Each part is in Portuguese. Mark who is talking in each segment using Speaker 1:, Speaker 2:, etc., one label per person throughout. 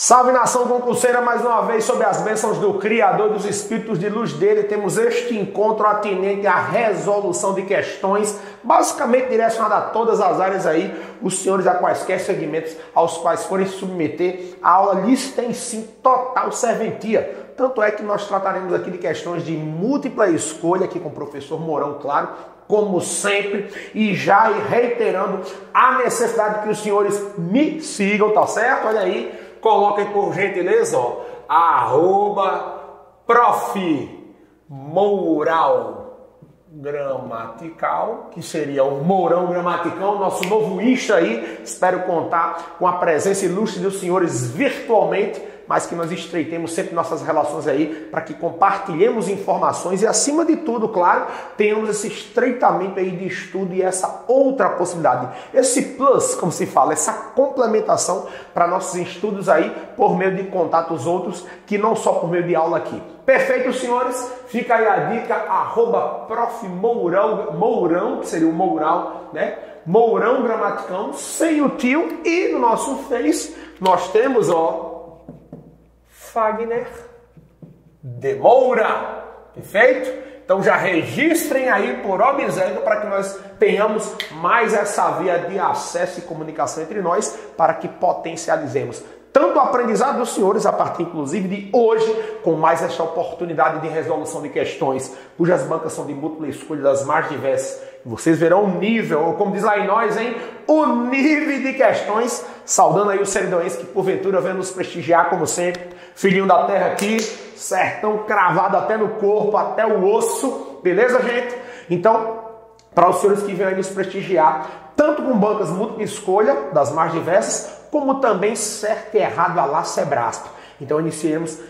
Speaker 1: Salve nação concurseira, mais uma vez sob as bênçãos do Criador dos Espíritos de luz dele, temos este encontro atinente à resolução de questões, basicamente direcionado a todas as áreas aí, os senhores a quaisquer segmentos aos quais forem se submeter, a aula lhes tem sim total serventia. Tanto é que nós trataremos aqui de questões de múltipla escolha, aqui com o professor Mourão, claro, como sempre, e já reiterando a necessidade que os senhores me sigam, tá certo? Olha aí. Coloquem por gentileza, ó, @Prof. Mourão Gramatical, que seria o Mourão Gramatical, nosso novo Insta aí. Espero contar com a presença ilustre dos senhores virtualmente, mas que nós estreitemos sempre nossas relações aí, para que compartilhemos informações e, acima de tudo, claro, tenhamos esse estreitamento aí de estudo e essa outra possibilidade, esse plus, como se fala, essa complementação para nossos estudos aí, por meio de contatos outros, que não só por meio de aula aqui. Perfeito, senhores? Fica aí a dica, @Prof. Mourão, que seria o Mourão, né? Mourão Gramaticão, sem o tio, e no nosso Face nós temos, ó, Fagner de Moura. Perfeito? Então já registrem aí por obséquio para que nós tenhamos mais essa via de acesso e comunicação entre nós, para que potencializemos tanto o aprendizado dos senhores, a partir inclusive de hoje, com mais esta oportunidade de resolução de questões, cujas bancas são de múltipla escolha das mais diversas. Vocês verão o nível, ou como diz lá em nós, hein? O nível de questões, saudando aí os seridoenses que porventura vêm nos prestigiar como sempre. Filhinho da terra aqui, sertão cravado até no corpo, até o osso, beleza, gente? Então, para os senhores que vêm aí nos prestigiar, tanto com bancas múltipla escolha, das mais diversas, como também certo e errado a lá Sebrasp. Então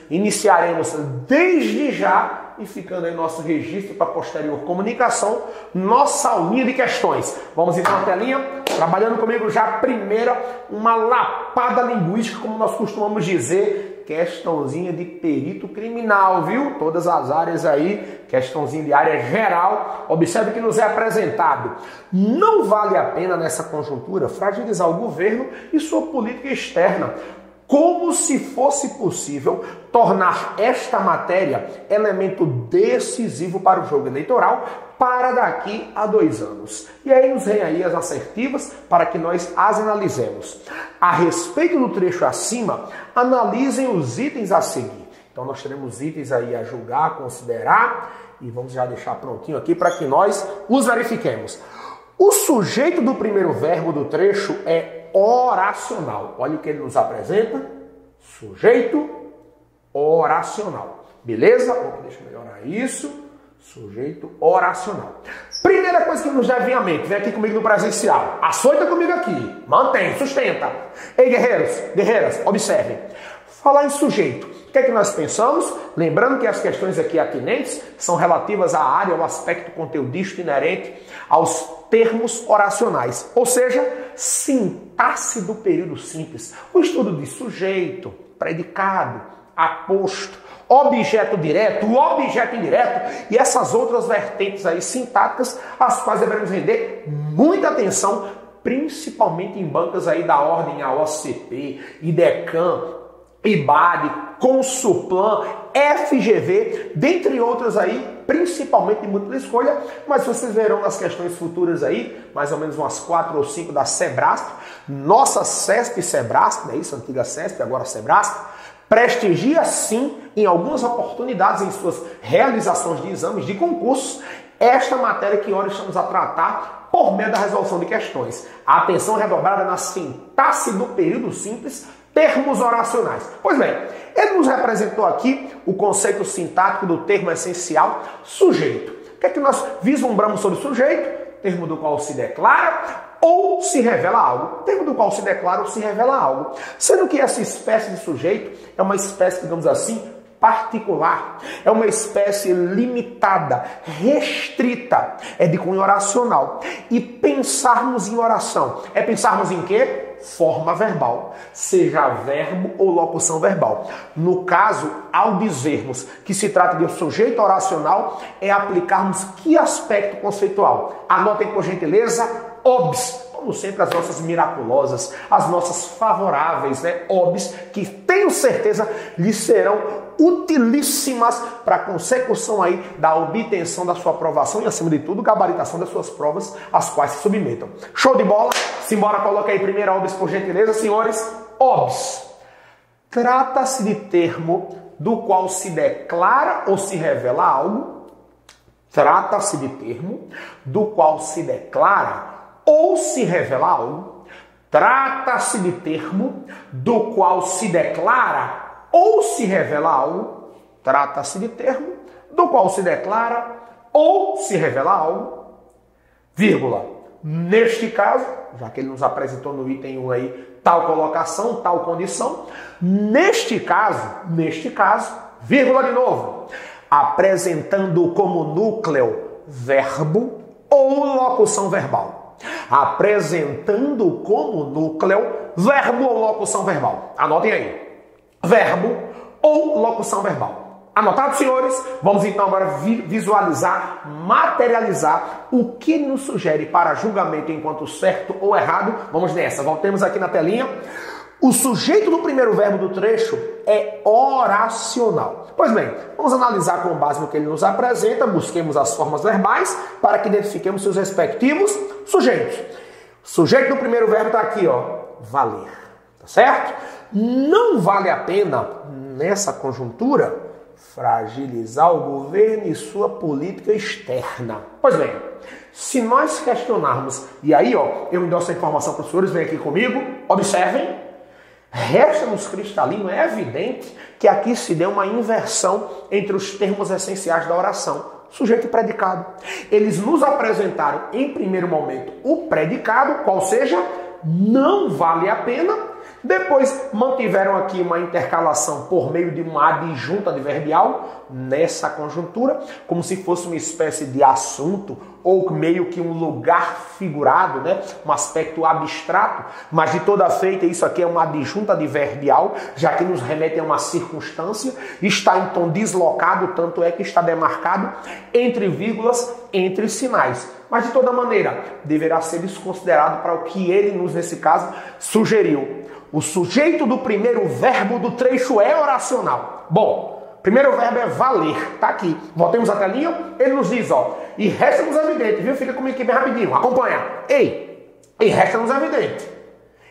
Speaker 1: iniciaremos desde já, e ficando aí nosso registro para posterior comunicação, nossa aulinha de questões. Vamos então na telinha, trabalhando comigo já a primeira, uma lapada linguística, como nós costumamos dizer, questãozinha de perito criminal, viu? Todas as áreas aí, questãozinha de área geral. Observe que nos é apresentado. Não vale a pena nessa conjuntura fragilizar o governo e sua política externa, como se fosse possível tornar esta matéria elemento decisivo para o jogo eleitoral para daqui a 2 anos. E aí nos vem aí as assertivas para que nós as analisemos. A respeito do trecho acima, analisem os itens a seguir. Então nós teremos itens aí a julgar, considerar, e vamos já deixar prontinho aqui para que nós os verifiquemos. O sujeito do primeiro verbo do trecho é oracional. Olha o que ele nos apresenta. Sujeito oracional. Beleza? Deixa eu melhorar isso. Sujeito oracional. Primeira coisa que nos deve vir à mente. Vem aqui comigo no presencial. Açoita comigo aqui. Mantém, sustenta. Ei, guerreiros, guerreiras, observem. Falar em sujeito. O que é que nós pensamos? Lembrando que as questões aqui atinentes são relativas à área, ao aspecto conteudístico inerente aos termos oracionais, ou seja, sintaxe do período simples, o estudo de sujeito, predicado, aposto, objeto direto, objeto indireto e essas outras vertentes aí sintáticas, as quais devemos render muita atenção, principalmente em bancas aí da ordem AOCP, IDECAM, IBAD, Consuplan, FGV, dentre outras aí, principalmente de múltipla escolha, mas vocês verão nas questões futuras aí, mais ou menos umas 4 ou 5 da Sebrasp, nossa CESP e Sebrasp, né, isso, antiga CESP, agora Sebrasp, prestigia sim, em algumas oportunidades, em suas realizações de exames, de concursos, esta matéria que hoje estamos a tratar por meio da resolução de questões. A atenção redobrada na sintaxe do período simples, termos oracionais. Pois bem, ele nos representou aqui o conceito sintático do termo essencial sujeito. O que é que nós vislumbramos sobre sujeito? Termo do qual se declara ou se revela algo. Termo do qual se declara ou se revela algo. Sendo que essa espécie de sujeito é uma espécie, digamos assim, particular. É uma espécie limitada, restrita. É de cunho oracional. E pensarmos em oração é pensarmos em quê? Forma verbal, seja verbo ou locução verbal. No caso, ao dizermos que se trata de um sujeito oracional, é aplicarmos que aspecto conceitual? Anotem por gentileza, obs, como sempre as nossas miraculosas, as nossas favoráveis, né? Obs, que tenho certeza lhe serão utilíssimas para a consecução aí da obtenção da sua aprovação e, acima de tudo, gabaritação das suas provas, às quais se submetam. Show de bola? Simbora, coloca aí primeira obs, por gentileza, senhores. Obs. Trata-se de termo do qual se declara ou se revela algo. Trata-se de termo do qual se declara ou se revela algo. Trata-se de termo do qual se declara ou se revela algo. Trata-se de termo do qual se declara ou se revela algo. Vírgula. Neste caso, já que ele nos apresentou no item 1 aí, tal colocação, tal condição. Neste caso, vírgula de novo, apresentando como núcleo verbo ou locução verbal. Apresentando como núcleo verbo ou locução verbal. Anotem aí. Verbo ou locução verbal. Anotado, senhores? Vamos então agora visualizar, materializar o que nos sugere para julgamento enquanto certo ou errado. Vamos nessa. Voltemos aqui na telinha. O sujeito do primeiro verbo do trecho é oracional. Pois bem, vamos analisar com base no que ele nos apresenta, busquemos as formas verbais para que identifiquemos seus respectivos sujeitos. O sujeito do primeiro verbo está aqui, ó, valer, tá certo? Não vale a pena, nessa conjuntura, fragilizar o governo e sua política externa. Pois bem, se nós questionarmos, e aí, ó, eu endosso a informação para os senhores, vem aqui comigo, observem, resta-nos cristalino, é evidente que aqui se deu uma inversão entre os termos essenciais da oração, sujeito e predicado. Eles nos apresentaram, em primeiro momento, o predicado, qual seja, não vale a pena. Depois mantiveram aqui uma intercalação por meio de uma adjunta adverbial nessa conjuntura, como se fosse uma espécie de assunto ou meio que um lugar figurado, né? Um aspecto abstrato, mas de toda feita isso aqui é uma adjunta adverbial, já que nos remete a uma circunstância, está em tom deslocado, tanto é que está demarcado entre vírgulas, entre sinais. Mas de toda maneira, deverá ser desconsiderado para o que ele nos, nesse caso, sugeriu. O sujeito do primeiro verbo do trecho é oracional. Bom, primeiro verbo é valer, tá aqui. Voltemos à telinha, ele nos diz, ó, e resta-nos evidente, viu? Fica comigo aqui bem rapidinho, acompanha. E resta-nos evidente.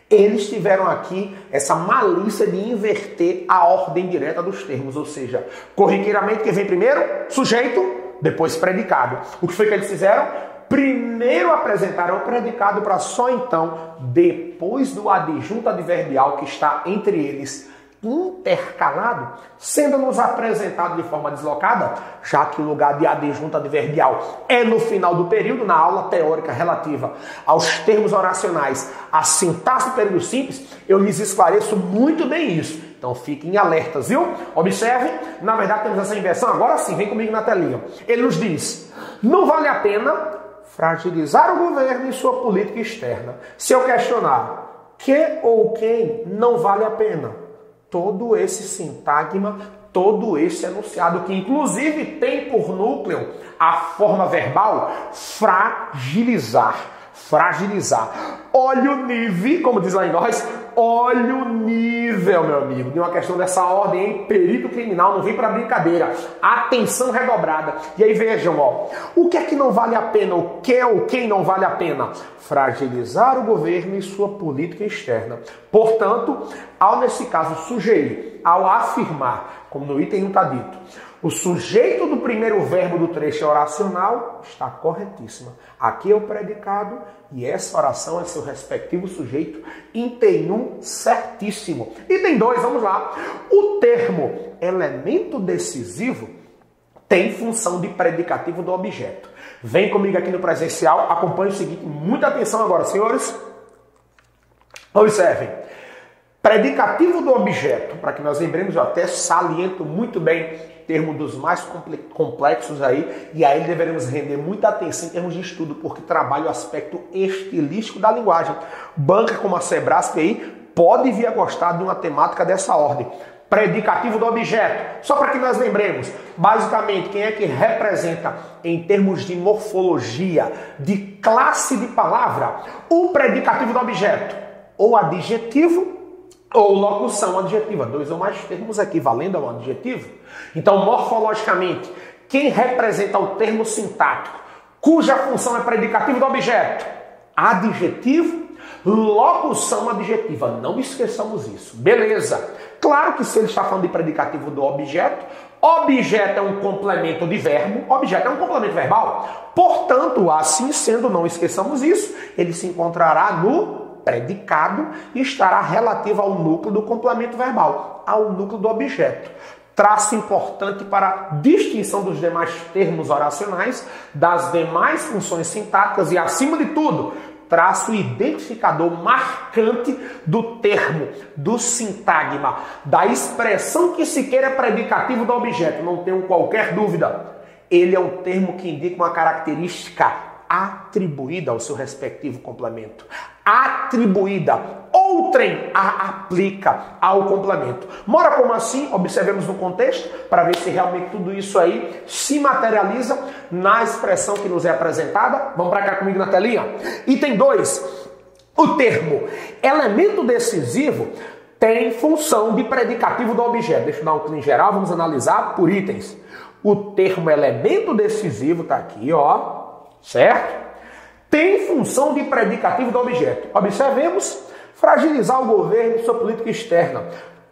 Speaker 1: Eles tiveram aqui essa malícia de inverter a ordem direta dos termos, ou seja, corriqueiramente quem vem primeiro? Sujeito, depois predicado. O que foi que eles fizeram? Primeiro apresentaram o predicado para só então, depois do adjunto adverbial que está entre eles intercalado, sendo nos apresentado de forma deslocada, já que o lugar de adjunto adverbial é no final do período, na aula teórica relativa aos termos oracionais, a sintaxe do período simples, eu lhes esclareço muito bem isso. Então fiquem alertas, viu? Observem, na verdade temos essa inversão, agora sim, vem comigo na telinha. Ele nos diz, não vale a pena fragilizar o governo e sua política externa. Se eu questionar que ou quem, não vale a pena. Todo esse sintagma, todo esse enunciado, que inclusive tem por núcleo a forma verbal fragilizar. Fragilizar. Olha o nível, como diz lá em nós, olha o nível, meu amigo, de uma questão dessa ordem, hein? Perito criminal, não vem para brincadeira. Atenção redobrada. E aí vejam, ó, o que é que não vale a pena? O que ou quem não vale a pena? Fragilizar o governo e sua política externa. Portanto, ao nesse caso sugerir, ao afirmar, como no item 1 está dito, o sujeito do primeiro verbo do trecho é oracional, está corretíssima. Aqui é o predicado e essa oração é seu respectivo sujeito. Item 1, certíssimo. Item 2, vamos lá. O termo elemento decisivo tem função de predicativo do objeto. Vem comigo aqui no presencial, acompanhe o seguinte, muita atenção agora, senhores. Observem. Predicativo do objeto, para que nós lembremos, eu até saliento muito bem, termo dos mais complexos aí, e aí deveremos render muita atenção em termos de estudo, porque trabalha o aspecto estilístico da linguagem. Banca como a Sebrasp aí pode vir a gostar de uma temática dessa ordem. predicativo do objeto. Só para que nós lembremos, basicamente, quem é que representa em termos de morfologia, de classe de palavra, o predicativo do objeto? Ou adjetivo ou locução adjetiva. Dois ou mais termos equivalendo ao adjetivo. Então, morfologicamente, quem representa o termo sintático, cuja função é predicativo do objeto? Adjetivo, locução adjetiva. Não esqueçamos isso. Beleza. Claro que se ele está falando de predicativo do objeto, objeto é um complemento de verbo, objeto é um complemento verbal. Portanto, assim sendo, não esqueçamos isso, ele se encontrará no predicado e estará relativo ao núcleo do complemento verbal, ao núcleo do objeto. Traço importante para a distinção dos demais termos oracionais, das demais funções sintáticas e, acima de tudo, traço identificador marcante do termo, do sintagma, da expressão que se queira predicativo do objeto. Não tenho qualquer dúvida. Ele é um termo que indica uma característica atribuída ao seu respectivo complemento. Atribuída. Outrem a aplica ao complemento. Mora como assim? Observemos no contexto para ver se realmente tudo isso aí se materializa na expressão que nos é apresentada. Vamos para cá comigo na telinha. Item 2. O termo elemento decisivo tem função de predicativo do objeto. Deixa eu dar um clique em geral, vamos analisar por itens. O termo elemento decisivo está aqui, ó, certo? Tem função de predicativo do objeto. Observemos, fragilizar o governo e sua política externa.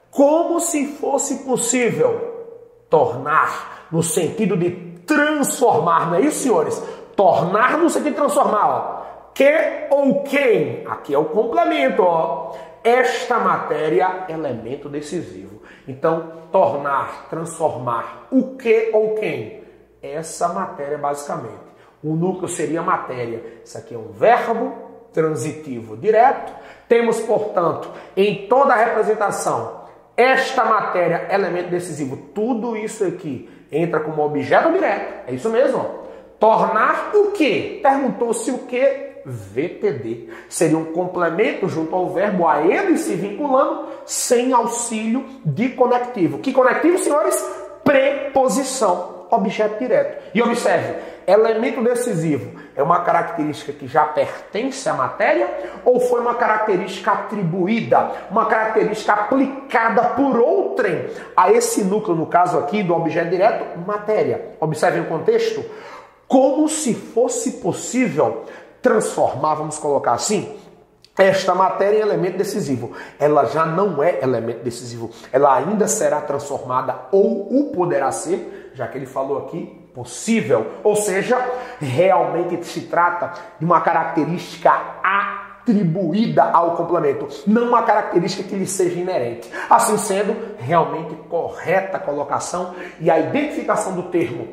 Speaker 1: Como se fosse possível tornar, no sentido de transformar, não é isso, senhores? Tornar no sentido de transformar, ó. Que ou quem? Aqui é o complemento, ó. Esta matéria, elemento decisivo. Então, tornar, transformar, o que ou quem? Essa matéria, basicamente. O núcleo seria matéria. Isso aqui é um verbo transitivo direto. Temos, portanto, em toda a representação, esta matéria, elemento decisivo. Tudo isso aqui entra como objeto direto. É isso mesmo. Tornar o quê? Perguntou-se o quê? VTD. Seria um complemento junto ao verbo, a ele se vinculando, sem auxílio de conectivo. Que conectivo, senhores? Preposição. Objeto direto. E observe, elemento decisivo é uma característica que já pertence à matéria ou foi uma característica atribuída, uma característica aplicada por outrem a esse núcleo, no caso aqui do objeto direto, matéria. Observe o contexto. Como se fosse possível transformar, vamos colocar assim, esta matéria em elemento decisivo. Ela já não é elemento decisivo. Ela ainda será transformada ou o poderá ser, já que ele falou aqui, possível. Ou seja, realmente se trata de uma característica atribuída ao complemento, não uma característica que lhe seja inerente. Assim sendo, realmente correta a colocação e a identificação do termo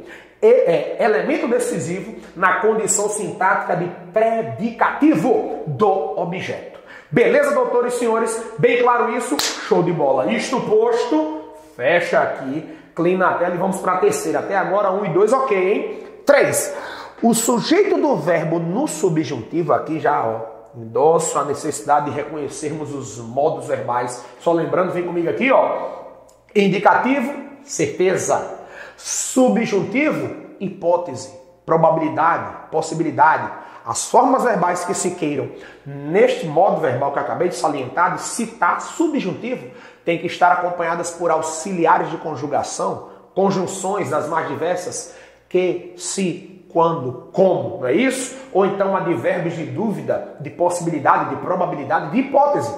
Speaker 1: elemento decisivo na condição sintática de predicativo do objeto. Beleza, doutores e senhores? Bem claro isso? Show de bola. Isto posto, fecha aqui, clean na tela e vamos para a terceira. Até agora 1 e 2, ok, hein? 3. O sujeito do verbo no subjuntivo, aqui já, ó, endosso a necessidade de reconhecermos os modos verbais. Só lembrando, vem comigo aqui, ó. Indicativo, certeza. Subjuntivo, hipótese, probabilidade, possibilidade. As formas verbais que se queiram neste modo verbal que eu acabei de salientar, de citar subjuntivo, tem que estar acompanhadas por auxiliares de conjugação, conjunções das mais diversas, que, se, quando, como, não é isso? Ou então advérbios de dúvida, de possibilidade, de probabilidade, de hipótese.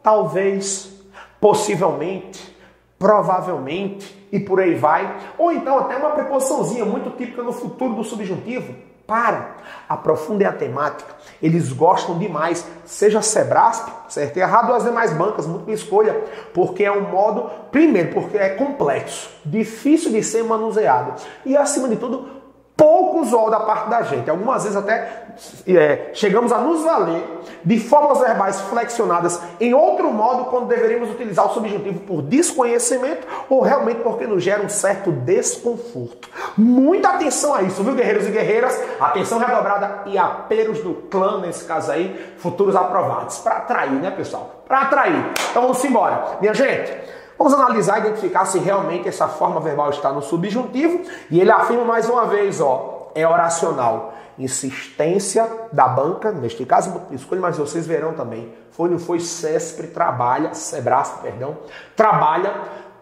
Speaker 1: Talvez, possivelmente, provavelmente, e por aí vai. Ou então até uma preposiçãozinha muito típica no futuro do subjuntivo. Para, aprofundem a temática. Eles gostam demais, seja Sebrasp, certo e errado, ou as demais bancas, múltipla escolha, porque é um modo, primeiro, porque é complexo, difícil de ser manuseado e, acima de tudo, pouco usual da parte da gente. Algumas vezes até chegamos a nos valer de formas verbais flexionadas em outro modo quando deveríamos utilizar o subjuntivo por desconhecimento ou realmente porque nos gera um certo desconforto. Muita atenção a isso, viu, guerreiros e guerreiras? Atenção redobrada e aperos do clã, nesse caso aí, futuros aprovados. Para atrair, né, pessoal? Para atrair. Então vamos embora. Minha gente, Vamos analisar e identificar se realmente essa forma verbal está no subjuntivo. E ele afirma mais uma vez, ó, é oracional. Insistência da banca, neste caso, escolhe, mas vocês verão também. Foi, não foi, Cespre trabalha, Sebrasp, perdão, trabalha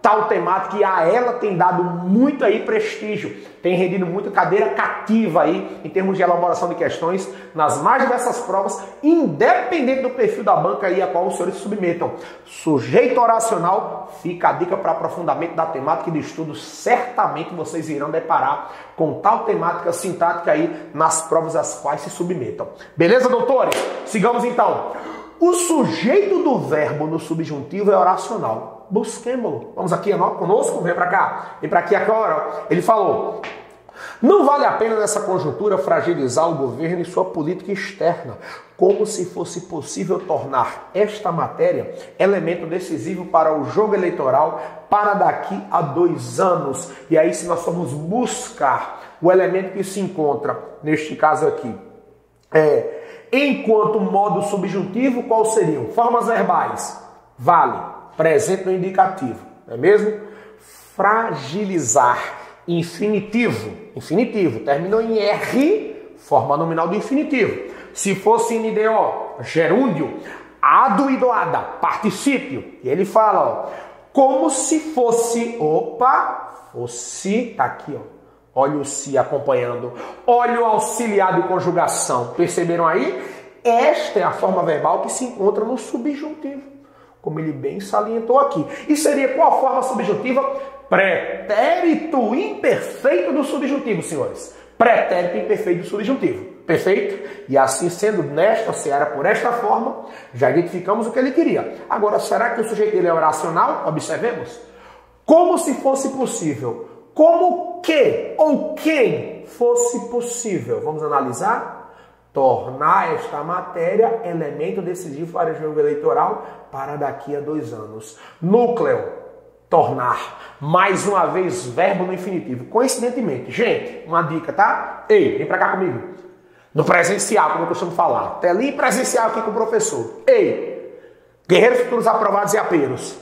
Speaker 1: tal temática e a ela tem dado muito aí prestígio, tem rendido muita cadeira cativa aí em termos de elaboração de questões nas mais diversas provas, independente do perfil da banca aí a qual os senhores se submetam. Sujeito oracional, fica a dica para aprofundamento da temática e de estudo, certamente vocês irão deparar com tal temática sintática aí nas provas às quais se submetam. Beleza, doutores? Sigamos então. O sujeito do verbo no subjuntivo é oracional. Busquemo-lo. Vamos aqui conosco? Vem para cá. Vem para aqui agora. Ele falou: não vale a pena nessa conjuntura fragilizar o governo e sua política externa, como se fosse possível tornar esta matéria elemento decisivo para o jogo eleitoral para daqui a 2 anos. E aí, se nós formos buscar o elemento que se encontra, neste caso aqui, enquanto modo subjuntivo, quais seriam? Formas verbais. Vale. Presente no indicativo. Não é mesmo? Fragilizar. Infinitivo. Infinitivo. Terminou em R, forma nominal do infinitivo. Se fosse em NDO, gerúndio. Ado e doada. Particípio. E ele fala, ó, como se fosse, fosse, tá aqui, ó. Olha o se acompanhando. Olha o auxiliar de conjugação. Perceberam aí? Esta é a forma verbal que se encontra no subjuntivo, como ele bem salientou aqui. E seria qual forma subjuntiva? Pretérito imperfeito do subjuntivo, senhores. Pretérito imperfeito do subjuntivo. Perfeito? E assim sendo, nesta seara, por esta forma, já identificamos o que ele queria. Agora, será que o sujeito ele é oracional? Observemos. Como se fosse possível. Como que ou quem fosse possível. Vamos analisar? Tornar esta matéria elemento decisivo para o jogo eleitoral para daqui a 2 anos. Núcleo, tornar. Mais uma vez, verbo no infinitivo. Coincidentemente, gente, uma dica, tá? Ei, vem pra cá comigo. No presencial, como eu costumo falar. Telinha presencial aqui com o professor. Ei, guerreiros futuros aprovados e aperos.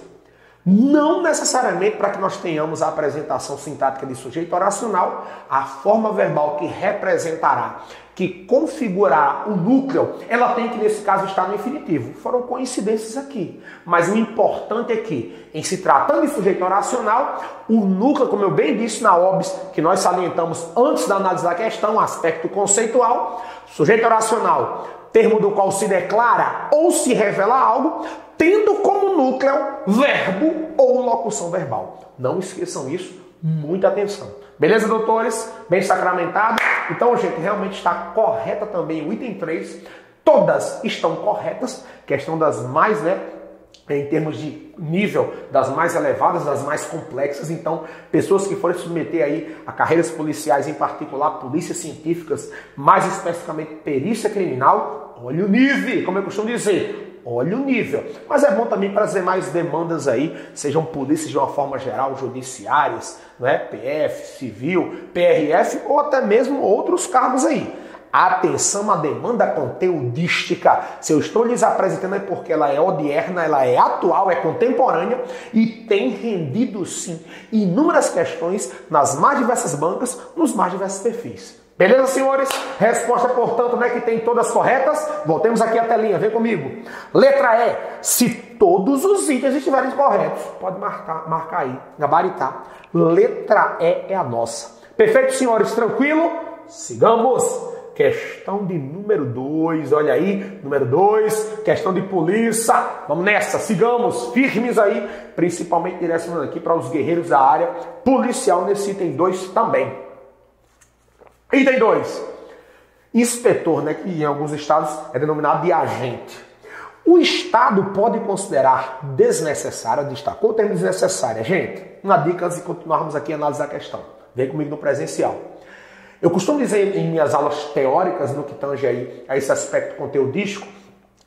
Speaker 1: Não necessariamente para que nós tenhamos a apresentação sintática de sujeito oracional, a forma verbal que representará, que configurará o núcleo, ela tem que, nesse caso, estar no infinitivo. Foram coincidências aqui. Mas o importante é que, em se tratando de sujeito oracional, o núcleo, como eu bem disse na OBS, que nós salientamos antes da análise da questão, aspecto conceitual, sujeito oracional, termo do qual se declara ou se revela algo, tendo como núcleo verbo ou locução verbal. Não esqueçam isso, muita atenção. Beleza, doutores? Bem sacramentado? Então, gente, realmente está correta também o item 3. Todas estão corretas. Questão das mais, em termos de nível, das mais elevadas, das mais complexas. Então, pessoas que forem submeter aí a carreiras policiais, em particular polícias científicas, mais especificamente perícia criminal, olha o nível, como eu costumo dizer. Olha o nível. Mas é bom também trazer mais demandas aí, sejam polícias de uma forma geral, judiciárias, PF, civil, PRF ou até mesmo outros cargos aí. Atenção à demanda conteudística. Se eu estou lhes apresentando é porque ela é odierna, ela é atual, é contemporânea e tem rendido, sim, inúmeras questões nas mais diversas bancas, nos mais diversos perfis. Beleza, senhores? Resposta, portanto, que tem todas corretas. Voltemos aqui à telinha, vem comigo. Letra E. Se todos os itens estiverem corretos, pode marcar aí, gabaritar. Letra E é a nossa. Perfeito, senhores? Tranquilo? Sigamos. Questão de número 2, olha aí, número 2, questão de polícia. Vamos nessa, sigamos, firmes aí, principalmente direcionando aqui para os guerreiros da área policial nesse item 2 também. Item 2. Inspetor, que em alguns estados é denominado de agente. O Estado pode considerar desnecessária, destacou o termo desnecessária. Gente, uma dica antes de continuarmos aqui a análise da questão. Vem comigo no presencial. Eu costumo dizer em minhas aulas teóricas, no que tange aí a esse aspecto conteudístico,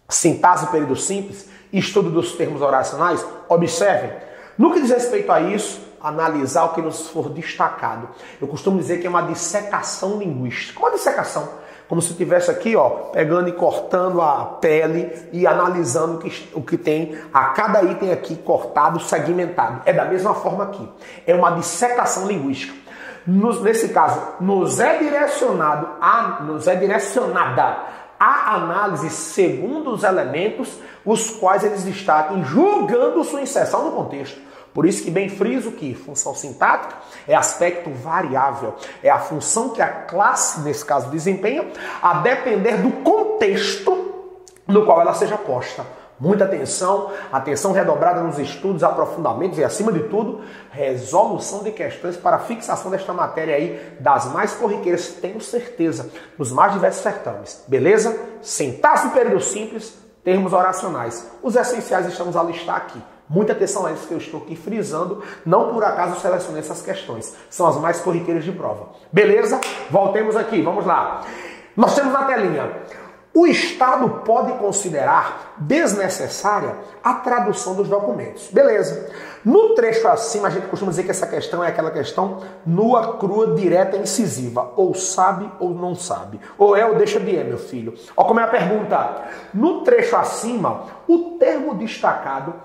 Speaker 1: sintaxe do período simples, estudo dos termos oracionais, observem, no que diz respeito a isso, analisar o que nos for destacado. Eu costumo dizer que é uma dissecação linguística. Uma dissecação. como se estivesse aqui, ó, pegando e cortando a pele e analisando o que tem a cada item aqui cortado, segmentado. É da mesma forma aqui. É uma dissecação linguística. Nesse caso, nos é direcionada a análise segundo os elementos, os quais eles destacam, julgando sua inserção no contexto. Por isso que bem friso que função sintática é aspecto variável, é a função que a classe, nesse caso, desempenha, a depender do contexto no qual ela seja posta. Muita atenção redobrada nos estudos, aprofundamentos e, acima de tudo, resolução de questões para a fixação desta matéria aí, das mais corriqueiras, tenho certeza, nos mais diversos certames. Beleza? Sintaxe e período simples, termos oracionais. Os essenciais estamos a listar aqui. Muita atenção a isso que eu estou aqui frisando, não por acaso selecionei essas questões. São as mais corriqueiras de prova. Beleza? Voltemos aqui, vamos lá. Nós temos na telinha: o Estado pode considerar desnecessária a tradução dos documentos. Beleza. No trecho acima, a gente costuma dizer que essa questão é aquela questão nua, crua, direta e incisiva. Ou sabe ou não sabe. Ou é ou deixa de meu filho. Olha como é a pergunta. No trecho acima, o termo destacado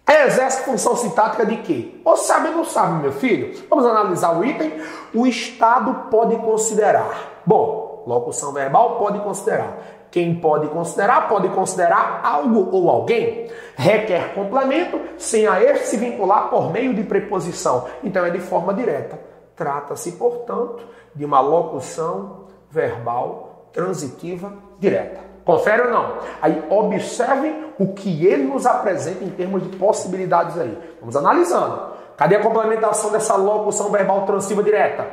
Speaker 1: exerce função sintática de quê? Ou sabe ou não sabe, meu filho? Vamos analisar o item. O Estado pode considerar. Bom, locução verbal pode considerar. Quem pode considerar algo ou alguém. Requer complemento sem a este se vincular por meio de preposição. Então é de forma direta. Trata-se, portanto, de uma locução verbal transitiva direta. Confere ou não? Aí observem o que ele nos apresenta em termos de possibilidades aí. Vamos analisando. Cadê a complementação dessa locução verbal transitiva direta?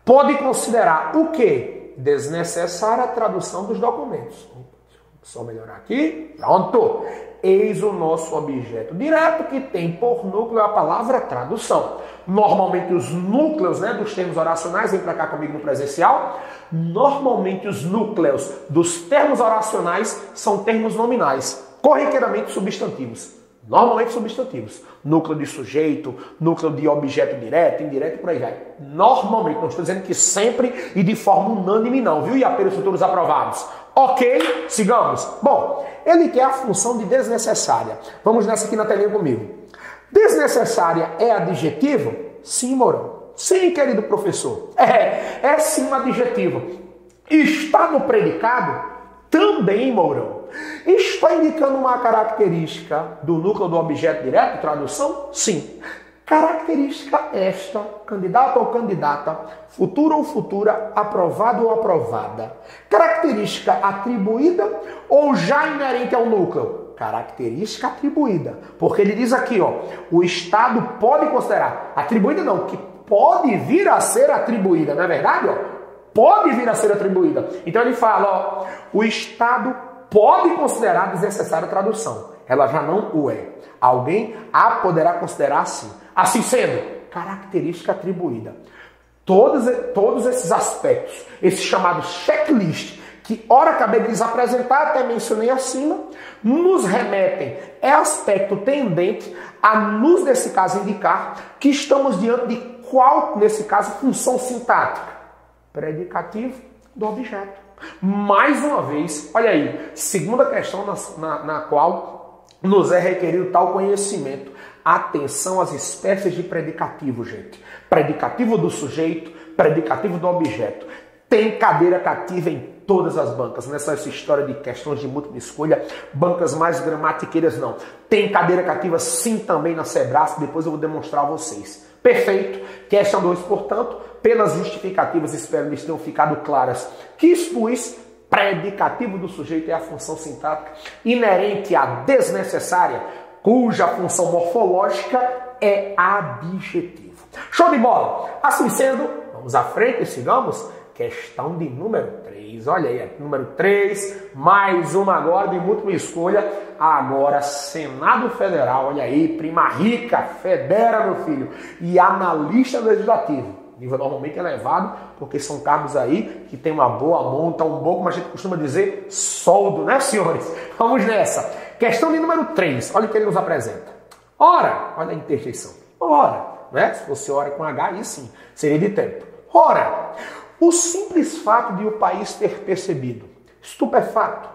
Speaker 1: Pode considerar o quê? Desnecessária a tradução dos documentos. Só melhorar aqui. Pronto. Eis o nosso objeto direto, que tem por núcleo a palavra tradução. Normalmente os núcleos, dos termos oracionais, vem para cá comigo no presencial. Normalmente os núcleos dos termos oracionais são termos nominais, corriqueiramente substantivos. Normalmente substantivos. Núcleo de sujeito, núcleo de objeto direto, indireto e por aí vai. Normalmente, não estou dizendo que sempre e de forma unânime não, viu? E apenas futuros aprovados. Ok, sigamos. Bom, ele quer a função de desnecessária. Vamos nessa aqui na telinha comigo. Desnecessária é adjetivo? Sim, Mourão. Sim, querido professor. É sim um adjetivo. Está no predicado? Também, Mourão. Está indicando uma característica do núcleo do objeto direto, tradução? Sim. Característica esta, candidato ou candidata, futuro ou futura, aprovado ou aprovada. Característica atribuída ou já inerente ao núcleo? Característica atribuída. Porque ele diz aqui, ó, o Estado pode considerar. Atribuída não, que pode vir a ser atribuída, não é verdade? Ó? Pode vir a ser atribuída. Então ele fala, ó, o Estado pode considerar desnecessária a tradução. Ela já não o é. Alguém a poderá considerar assim. Assim sendo, característica atribuída. Todos esses aspectos, esse chamado checklist, que ora acabei de lhes apresentar, até mencionei acima, nos remetem, é aspecto tendente a nos, nesse caso, indicar que estamos diante de qual, nesse caso, função sintática? Predicativo do objeto. Mais uma vez, olha aí, segunda questão na qual nos é requerido tal conhecimento. Atenção às espécies de predicativo, gente. Predicativo do sujeito, predicativo do objeto. Tem cadeira cativa em todas as bancas. Nessa história de questões de múltipla escolha, bancas mais gramatiqueiras não. Tem cadeira cativa sim também na Sebrae, depois eu vou demonstrar a vocês. Perfeito. Questão 2, portanto, pelas justificativas, espero que lhes tenham ficado claras, que expus, predicativo do sujeito é a função sintática inerente à desnecessária, cuja função morfológica é adjetivo. Show de bola! Assim sendo, vamos à frente e sigamos. Questão de número 3. Olha aí, número 3, mais uma agora de múltipla escolha. Agora, Senado Federal, olha aí, prima rica, federa, meu filho, e analista legislativo. Nível normalmente elevado, porque são cargos aí que tem uma boa monta, um bom, como a gente costuma dizer, soldo, né, senhores? Vamos nessa. Questão de número 3, olha o que ele nos apresenta. Ora, olha a interjeição. Ora, né? Se fosse hora com H, aí sim, seria de tempo. Ora, O simples fato de o país ter percebido, estupefato,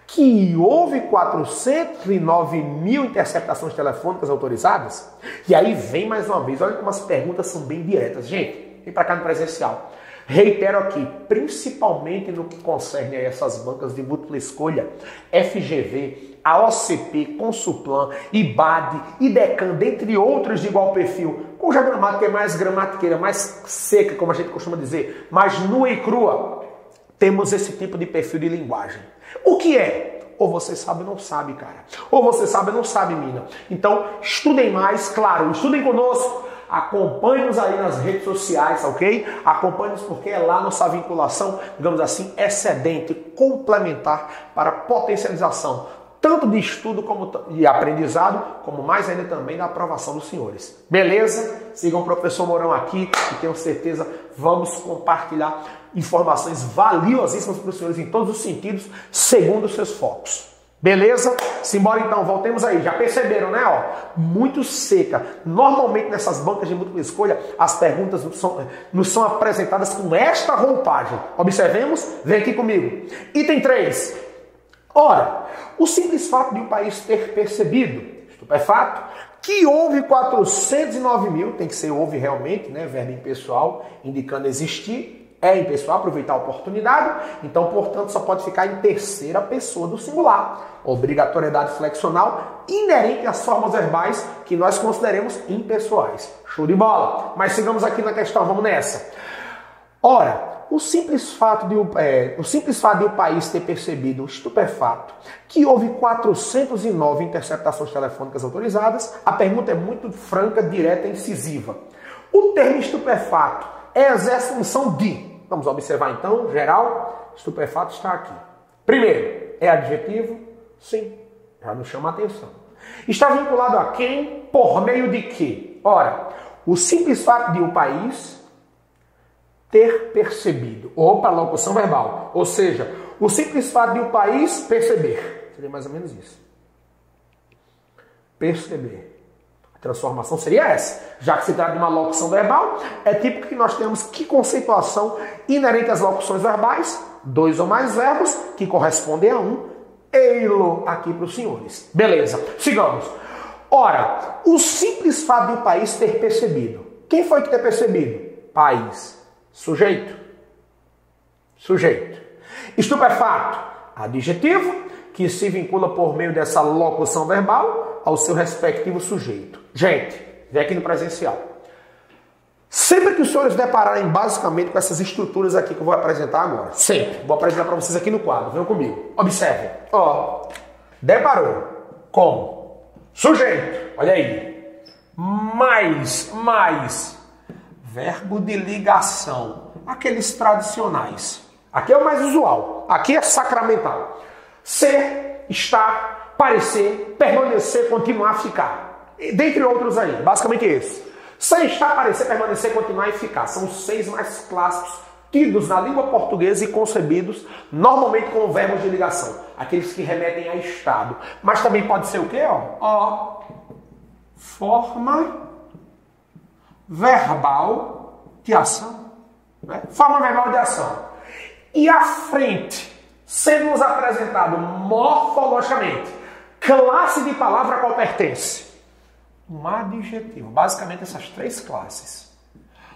Speaker 1: que houve 409 mil interceptações telefônicas autorizadas, e aí vem mais uma vez, olha como as perguntas são bem diretas. Gente, vem para cá no presencial. Reitero aqui, principalmente no que concerne a essas bancas de múltipla escolha, FGV, a OCP, Consulplan, IBAD, IDECAN, dentre outros de igual perfil, cuja gramática é mais gramatiqueira, mais seca, como a gente costuma dizer, mais nua e crua, temos esse tipo de perfil de linguagem. O que é? Ou você sabe ou não sabe, cara. Ou você sabe ou não sabe, mina. Então, estudem mais, claro, estudem conosco. Acompanhe-nos aí nas redes sociais, ok? Acompanhe-nos porque é lá nossa vinculação, digamos assim, excedente, complementar para potencialização, tanto de estudo como de aprendizado, como mais ainda também da aprovação dos senhores. Beleza? Sigam o professor Mourão aqui e tenho certeza vamos compartilhar informações valiosíssimas para os senhores em todos os sentidos, segundo os seus focos. Beleza? Simbora então, voltemos aí. Já perceberam, né? Ó, muito seca. Normalmente nessas bancas de múltipla escolha, as perguntas nos são apresentadas com esta roupagem. Observemos? Vem aqui comigo. Item 3. Ora, o simples fato de o país ter percebido, estupefato, que houve 409 mil, tem que ser houve realmente, né? Verbo impessoal, indicando existir. É impessoal, aproveitar a oportunidade, então, portanto, só pode ficar em terceira pessoa do singular. Obrigatoriedade flexional inerente às formas verbais que nós consideremos impessoais. Show de bola! Mas sigamos aqui na questão, vamos nessa. Ora, o simples fato de o país ter percebido, estupefato, que houve 409 interceptações telefônicas autorizadas, a pergunta é muito franca, direta e incisiva. O termo estupefato exerce função de. Vamos observar então, geral, estupefato está aqui. Primeiro, é adjetivo? Sim, já nos chama a atenção. Está vinculado a quem? Por meio de quê? Ora, o simples fato de o país ter percebido. Opa, locução verbal. Ou seja, o simples fato de o país perceber. Seria mais ou menos isso. Perceber. A transformação seria essa. Já que se trata de uma locução verbal, é típico que nós temos que conceituação inerente às locuções verbais, dois ou mais verbos, que correspondem a um, ei-lo aqui para os senhores. Beleza, sigamos. Ora, o simples fato de o país ter percebido. Quem foi que ter percebido? País. Sujeito. Sujeito. Estupefato. Adjetivo, que se vincula por meio dessa locução verbal ao seu respectivo sujeito. Gente, vem aqui no presencial. Sempre que os senhores depararem basicamente com essas estruturas aqui que eu vou apresentar agora, sempre, vou apresentar para vocês aqui no quadro, venham comigo, observem. Ó, deparou com sujeito, olha aí, mais, verbo de ligação, aqueles tradicionais. Aqui é o mais usual, aqui é sacramental. Ser, estar, parecer, permanecer, continuar, ficar. Dentre outros aí, basicamente esse. Ser, estar, parecer, permanecer, continuar e ficar. São os 6 mais clássicos tidos na língua portuguesa e concebidos normalmente com verbos de ligação. Aqueles que remetem a estado. Mas também pode ser o quê? Ó, forma verbal de ação. Né? Forma verbal de ação. E à frente, sendo nos apresentado morfologicamente, classe de palavra a qual pertence? Um adjetivo. Basicamente essas 3 classes.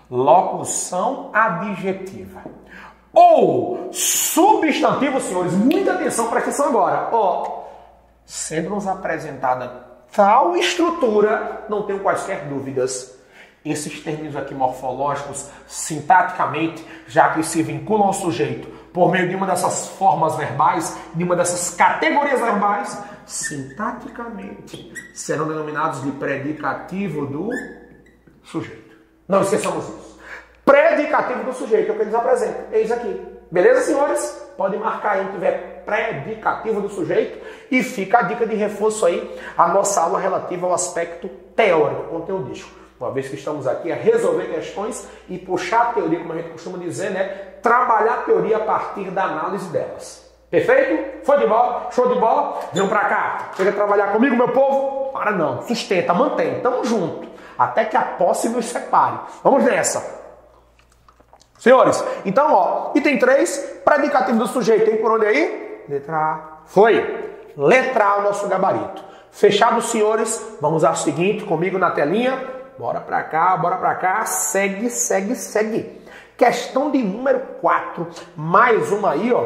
Speaker 1: Locução adjetiva. Ou substantivo, senhores, muita atenção, presta atenção agora. Ó, sendo nos apresentada tal estrutura, não tenho quaisquer dúvidas. Esses termos aqui morfológicos, sintaticamente, já que se vinculam ao sujeito por meio de uma dessas formas verbais, de uma dessas categorias verbais, sintaticamente serão denominados de predicativo do sujeito. Não esqueçamos isso. Predicativo do sujeito é o que eles apresentam. Eis aqui. Beleza, senhores? Pode marcar aí onde tiver predicativo do sujeito e fica a dica de reforço aí a nossa aula relativa ao aspecto teórico, conteudístico. Uma vez que estamos aqui a resolver questões e puxar a teoria, como a gente costuma dizer, né? Trabalhar a teoria a partir da análise delas. Perfeito? Foi de bola? Show de bola? Venham pra cá. Chega a trabalhar comigo, meu povo? Para não. Sustenta, mantém. Tamo junto. Até que a posse nos separe. Vamos nessa. Senhores, então, ó, item 3, predicativo do sujeito. Tem por onde aí? Letra A. Foi. Letra A, o nosso gabarito. Fechado, senhores? Vamos ao seguinte, comigo na telinha. Bora pra cá. Segue. Questão de número 4. Mais uma aí, ó.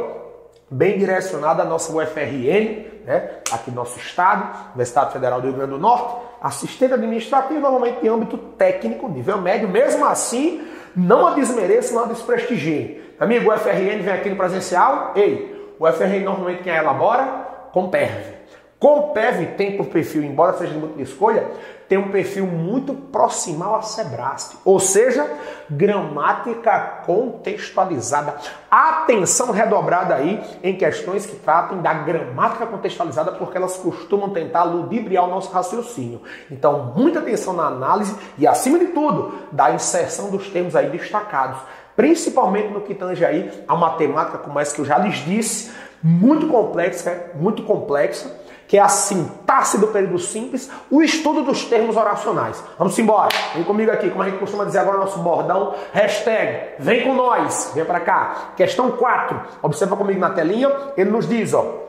Speaker 1: Bem direcionada à nossa UFRN, né? Aqui no nosso estado, Universidade Federal do Rio Grande do Norte. Assistente administrativo, normalmente em âmbito técnico, nível médio. Mesmo assim, não a desmereça, não a desprestigie. Amigo, o UFRN vem aqui no presencial. Ei, o UFRN normalmente quem a elabora? Comperv. Comperv tem por perfil, embora seja de múltipla escolha, tem um perfil muito proximal a Sebrasp, ou seja, gramática contextualizada. Atenção redobrada aí em questões que tratem da gramática contextualizada, porque elas costumam tentar ludibriar o nosso raciocínio. Então, muita atenção na análise e, acima de tudo, da inserção dos termos aí destacados, principalmente no que tange aí a matemática, como essa que eu já lhes disse, muito complexa, que é a sintaxe do período simples, o estudo dos termos oracionais. Vamos embora. Vem comigo aqui, como a gente costuma dizer agora no nosso bordão, hashtag, vem com nós, vem pra cá. Questão 4, observa comigo na telinha, ele nos diz, ó,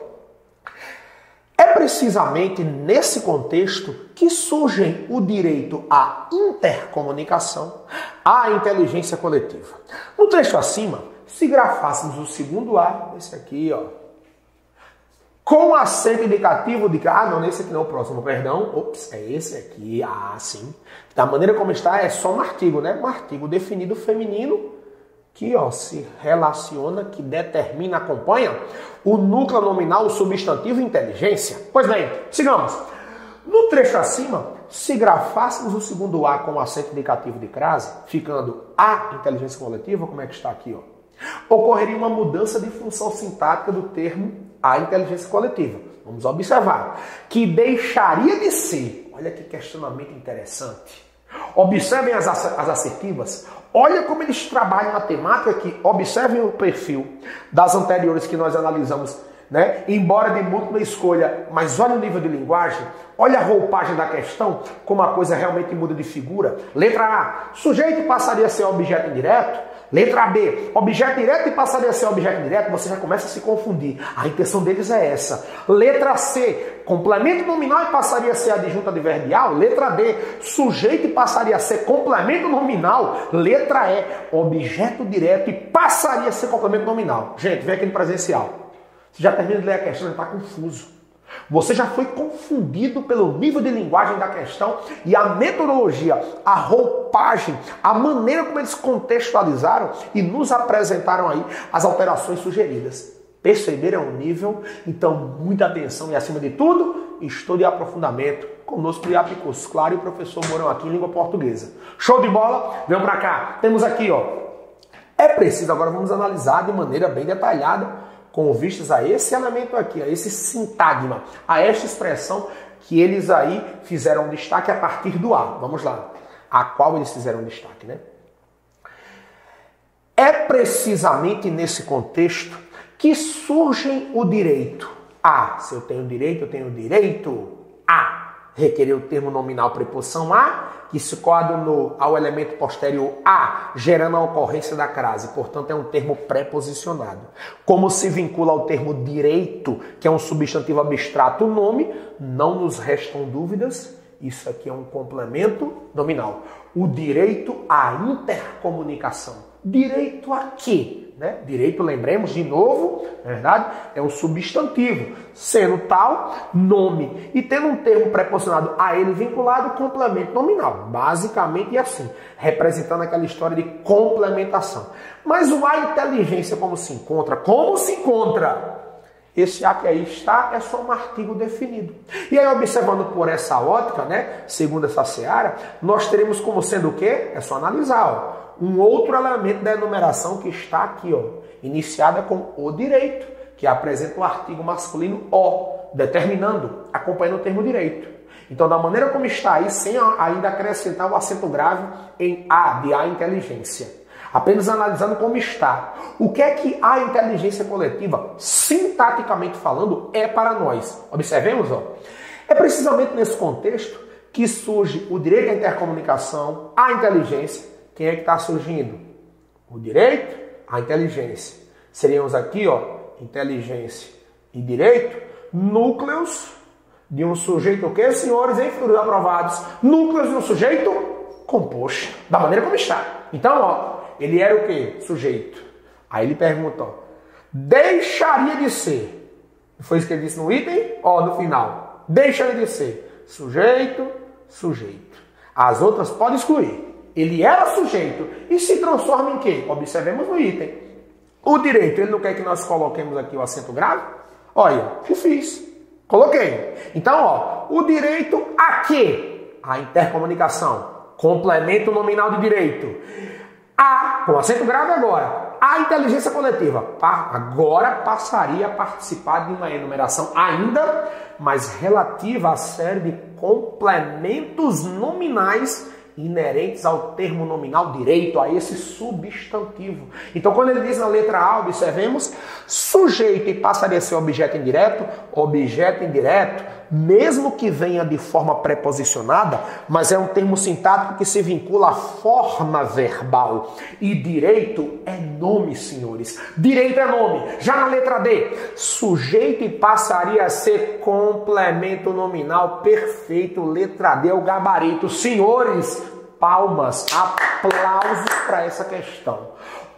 Speaker 1: é precisamente nesse contexto que surgem o direito à intercomunicação, à inteligência coletiva. No trecho acima, se grafássemos o segundo A, esse aqui, ó, com acento indicativo de... Ah, não, nesse aqui não, o próximo, perdão. Ops, é esse aqui. Ah, sim. Da maneira como está, é só um artigo, né? Um artigo definido feminino que, ó, se relaciona, que determina, acompanha o núcleo nominal, o substantivo inteligência. Pois bem, sigamos. No trecho acima, se grafássemos o segundo A com acento indicativo de crase, ficando a inteligência coletiva, como é que está aqui, ó? Ocorreria uma mudança de função sintática do termo a inteligência coletiva. Vamos observar. Que deixaria de ser. Olha que questionamento interessante. Observem as assertivas. Olha como eles trabalham a temática aqui. Observem o perfil das anteriores que nós analisamos, né? Embora de múltipla escolha, mas olha o nível de linguagem. Olha a roupagem da questão, como a coisa realmente muda de figura. Letra A. Sujeito passaria a ser objeto indireto. Letra B, objeto direto e passaria a ser objeto indireto, você já começa a se confundir. A intenção deles é essa. Letra C, complemento nominal e passaria a ser adjunto adverbial. Letra D, sujeito e passaria a ser complemento nominal. Letra E, objeto direto e passaria a ser complemento nominal. Gente, vem aqui no presencial. Você já termina de ler a questão, já está confuso. Você já foi confundido pelo nível de linguagem da questão e a metodologia, a roupagem, a maneira como eles contextualizaram e nos apresentaram aí as alterações sugeridas. Perceberam o nível? Então, muita atenção e, acima de tudo, estudo e aprofundamento. Conosco o Iapicus Claro e o professor Mourão aqui em língua portuguesa. Show de bola? Vem pra cá. Temos aqui, ó. É preciso, agora vamos analisar de maneira bem detalhada com vistas a esse elemento aqui, a esse sintagma, a esta expressão que eles aí fizeram um destaque a partir do A. Vamos lá. A qual eles fizeram um destaque, né? É precisamente nesse contexto que surge o direito. A, se eu tenho direito, eu tenho direito a requerer o termo nominal preposição a, que se coaduna ao elemento posterior a, gerando a ocorrência da crase. Portanto, é um termo preposicionado. Como se vincula ao termo direito, que é um substantivo abstrato, o nome, não nos restam dúvidas. Isso aqui é um complemento nominal. O direito à intercomunicação. Direito a quê? Né? Direito, lembremos de novo, na verdade, é um substantivo, sendo tal, nome, e tendo um termo preposicionado a ele vinculado, complemento nominal, basicamente assim, representando aquela história de complementação. Mas o a inteligência como se encontra? Como se encontra? Esse A que aí está é só um artigo definido. E aí, observando por essa ótica, né, segundo essa seara, nós teremos como sendo o quê? É só analisar, ó. Um outro elemento da enumeração que está aqui, ó, iniciada com o direito, que apresenta o artigo masculino o, determinando, acompanhando o termo direito. Então, da maneira como está aí, sem ainda acrescentar o acento grave em A, de a inteligência. Apenas analisando como está. O que é que a inteligência coletiva, sintaticamente falando, é para nós? Observemos, ó. É precisamente nesse contexto que surge o direito à intercomunicação, a inteligência. Quem é que está surgindo? O direito, a inteligência. Seríamos aqui, ó, inteligência e direito, núcleos de um sujeito o quê, senhores, hein, futuros aprovados? Núcleos de um sujeito composto, da maneira como está. Então, ó, ele era o quê? Sujeito. Aí ele pergunta, ó, deixaria de ser. Foi isso que ele disse no item, ó, no final. Deixaria de ser sujeito, sujeito. As outras pode excluir. Ele era sujeito e se transforma em quê? Observemos no item. O direito, ele não quer que nós coloquemos aqui o acento grave? Olha, eu fiz. Coloquei. Então, ó, o direito a quê? A intercomunicação. Complemento nominal de direito. A, com acento grave agora, a inteligência coletiva. Agora passaria a participar de uma enumeração ainda, mas relativa à série de complementos nominais inerentes ao termo nominal direito, a esse substantivo. Então, quando ele diz na letra A, observemos, sujeito e passaria a ser objeto indireto, mesmo que venha de forma preposicionada, mas é um termo sintático que se vincula à forma verbal. E direito é nome, senhores. Direito é nome. Já na letra D, sujeito e passaria a ser complemento nominal perfeito. Letra D é o gabarito. Senhores, palmas, aplausos para essa questão.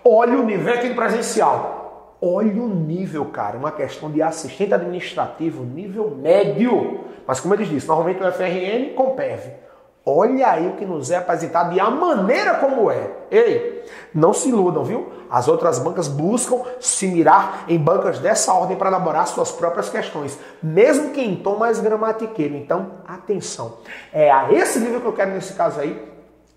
Speaker 1: Olha o nível aqui no presencial. Olha o nível, cara, uma questão de assistente administrativo, nível médio. Mas como eles disseram, normalmente o FRN com PEV. Olha aí o que nos é apresentado e a maneira como é. Ei, não se iludam, viu? As outras bancas buscam se mirar em bancas dessa ordem para elaborar suas próprias questões, mesmo que em tom mais gramatiqueiro. Então, atenção. É a esse nível que eu quero, nesse caso aí,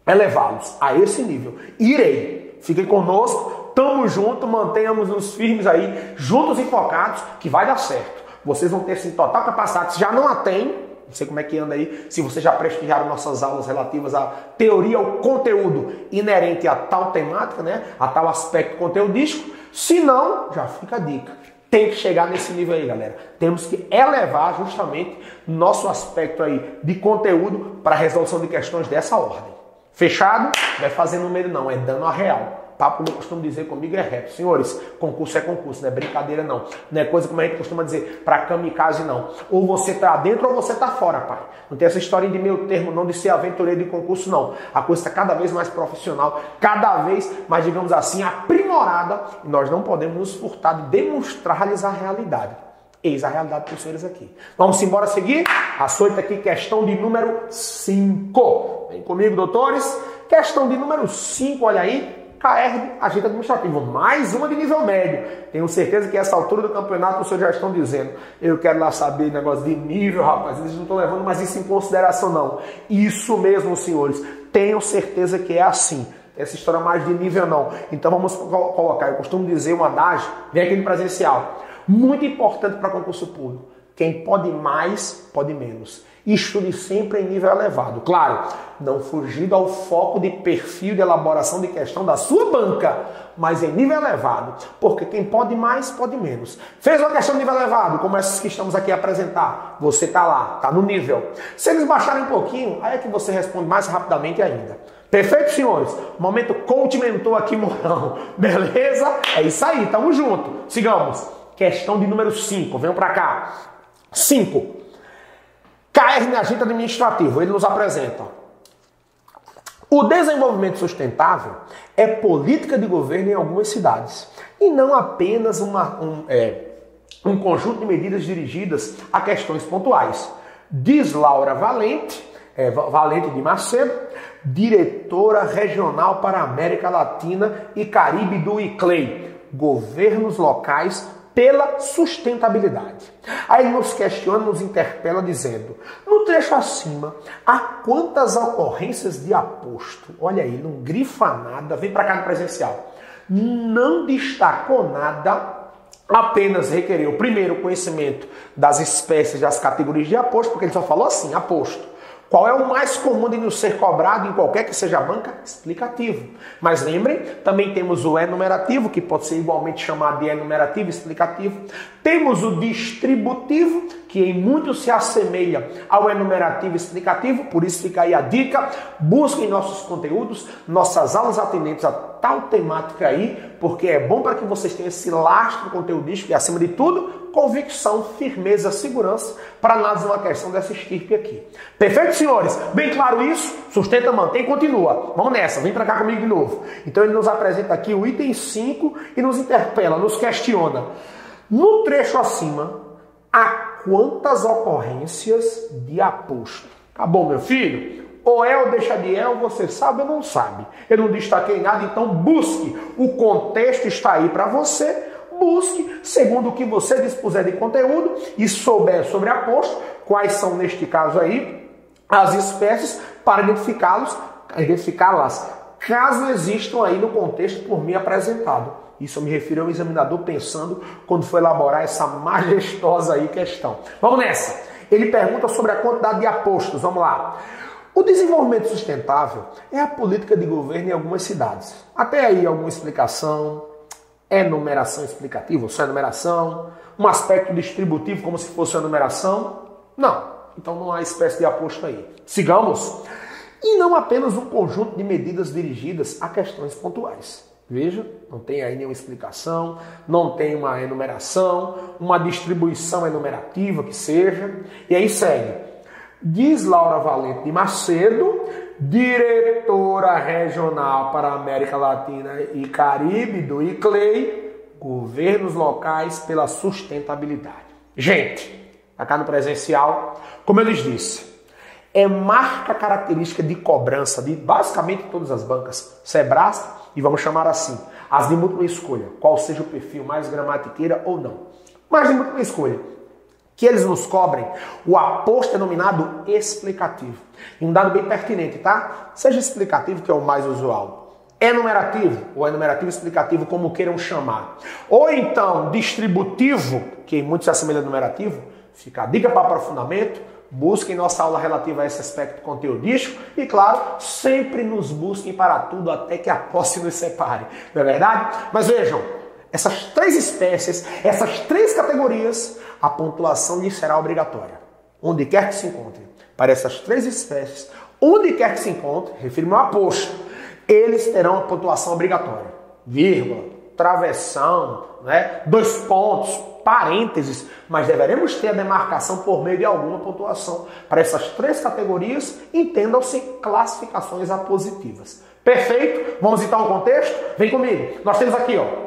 Speaker 1: elevá-los. A esse nível. Irei. Fiquem conosco. Tamo junto, mantenhamos-nos firmes aí, juntos e focados, que vai dar certo. Vocês vão ter sim total capacidade, se já não a tem, não sei como é que anda aí, se vocês já prestigiaram nossas aulas relativas à teoria ou conteúdo inerente a tal temática, né, a tal aspecto conteudístico, se não, já fica a dica. Tem que chegar nesse nível aí, galera. Temos que elevar justamente nosso aspecto aí de conteúdo para a resolução de questões dessa ordem. Fechado? Não é fazer número não, é dando a real. Papo, como eu costumo dizer comigo, é reto. Senhores, concurso é concurso, não é brincadeira não. Não é coisa como a gente costuma dizer, para kamikaze não. Ou você tá dentro ou você tá fora, pai. Não tem essa história de meio termo não, de ser aventureiro de concurso não. A coisa está cada vez mais profissional, cada vez mais, digamos assim, aprimorada. E nós não podemos nos furtar de demonstrar-lhes a realidade. Eis a realidade para os senhores aqui. Vamos embora seguir? Açoita aqui, questão de número 5. Vem comigo, doutores. Questão de número 5, olha aí. KR, agente administrativo, mais uma de nível médio. Tenho certeza que essa altura do campeonato os senhores já estão dizendo, eu quero lá saber negócio de nível, rapaz, eles não estão levando mais isso em consideração não. Isso mesmo, senhores, tenho certeza que é assim. Essa história mais de nível não. Então vamos colocar, eu costumo dizer um adágio, vem aqui no presencial, muito importante para concurso público. Quem pode mais, pode menos. Estude sempre em nível elevado. Claro, não fugindo ao foco de perfil de elaboração de questão da sua banca, mas em nível elevado. Porque quem pode mais, pode menos. Fez uma questão de nível elevado, como essas que estamos aqui a apresentar. Você está lá, está no nível. Se eles baixarem um pouquinho, aí é que você responde mais rapidamente ainda. Perfeito, senhores? Momento coach mentor aqui, Mourão. Beleza? É isso aí, tamo junto. Sigamos. Questão de número 5. Venham para cá. 5. KR, agente administrativo, ele nos apresenta. O desenvolvimento sustentável é política de governo em algumas cidades e não apenas um conjunto de medidas dirigidas a questões pontuais. Diz Laura Valente de Macedo, diretora regional para a América Latina e Caribe do ICLEI, governos locais pela sustentabilidade. Aí ele nos questiona, nos interpela dizendo, no trecho acima, há quantas ocorrências de aposto? Olha aí, não grifa nada, vem para cá no presencial. Não destacou nada, apenas requereu primeiro o conhecimento das espécies, das categorias de aposto, porque ele só falou assim, aposto. Qual é o mais comum de nos ser cobrado em qualquer que seja a banca? Explicativo. Mas lembrem, também temos o enumerativo, que pode ser igualmente chamado de enumerativo explicativo. Temos o distributivo, que em muito se assemelha ao enumerativo explicativo, por isso fica aí a dica, busquem nossos conteúdos, nossas aulas atendentes a tal temática aí, porque é bom para que vocês tenham esse lastro conteudístico e, acima de tudo, convicção, firmeza, segurança para análise de uma questão dessa estirpe aqui. Perfeito, senhores? Bem claro isso? Sustenta, mantém e continua. Vamos nessa, vem para cá comigo de novo. Então ele nos apresenta aqui o item 5 e nos interpela, nos questiona. No trecho acima, há quantas ocorrências de aposto? Tá bom, meu filho? Ou é ou deixa de é, ou você sabe ou não sabe. Eu não destaquei nada, então busque. O contexto está aí para você. Busque, segundo o que você dispuser de conteúdo e souber sobre aposto, quais são, neste caso aí, as espécies para identificá-las, caso existam aí no contexto por mim apresentado. Isso eu me refiro ao examinador pensando quando for elaborar essa majestosa aí questão. Vamos nessa. Ele pergunta sobre a quantidade de apostos. Vamos lá. O desenvolvimento sustentável é a política de governo em algumas cidades. Até aí alguma explicação, enumeração explicativa, ou só enumeração, um aspecto distributivo como se fosse uma enumeração? Não. Então não há espécie de aposto aí. Sigamos. E não apenas um conjunto de medidas dirigidas a questões pontuais. Veja, não tem aí nenhuma explicação, não tem uma enumeração, uma distribuição enumerativa que seja. E aí segue. Diz Laura Valente de Macedo, diretora regional para a América Latina e Caribe do ICLEI, Governos Locais pela Sustentabilidade. Gente, acá no presencial, como eu lhes disse, é marca característica de cobrança de basicamente todas as bancas, Sebrasp, e vamos chamar assim, as de múltipla escolha, qual seja o perfil, mais gramatiqueira ou não. Mas de múltipla escolha, que eles nos cobrem o aposto denominado explicativo. E um dado bem pertinente, tá? Seja explicativo, que é o mais usual. Enumerativo, ou enumerativo explicativo, como queiram chamar. Ou então distributivo, que muito se assemelha ao numerativo, fica a dica para aprofundamento. Busquem nossa aula relativa a esse aspecto conteudístico e, claro, sempre nos busquem para tudo até que a posse nos separe. Não é verdade? Mas vejam, essas três espécies, essas três categorias, a pontuação lhes será obrigatória. Onde quer que se encontre. Para essas três espécies, onde quer que se encontre, refiro-me ao aposto, eles terão a pontuação obrigatória. Vírgula, travessão, né? 2 pontos, parênteses, mas deveremos ter a demarcação por meio de alguma pontuação. Para essas três categorias, entendam-se classificações apositivas. Perfeito? Vamos então ao contexto? Vem comigo. Nós temos aqui, ó.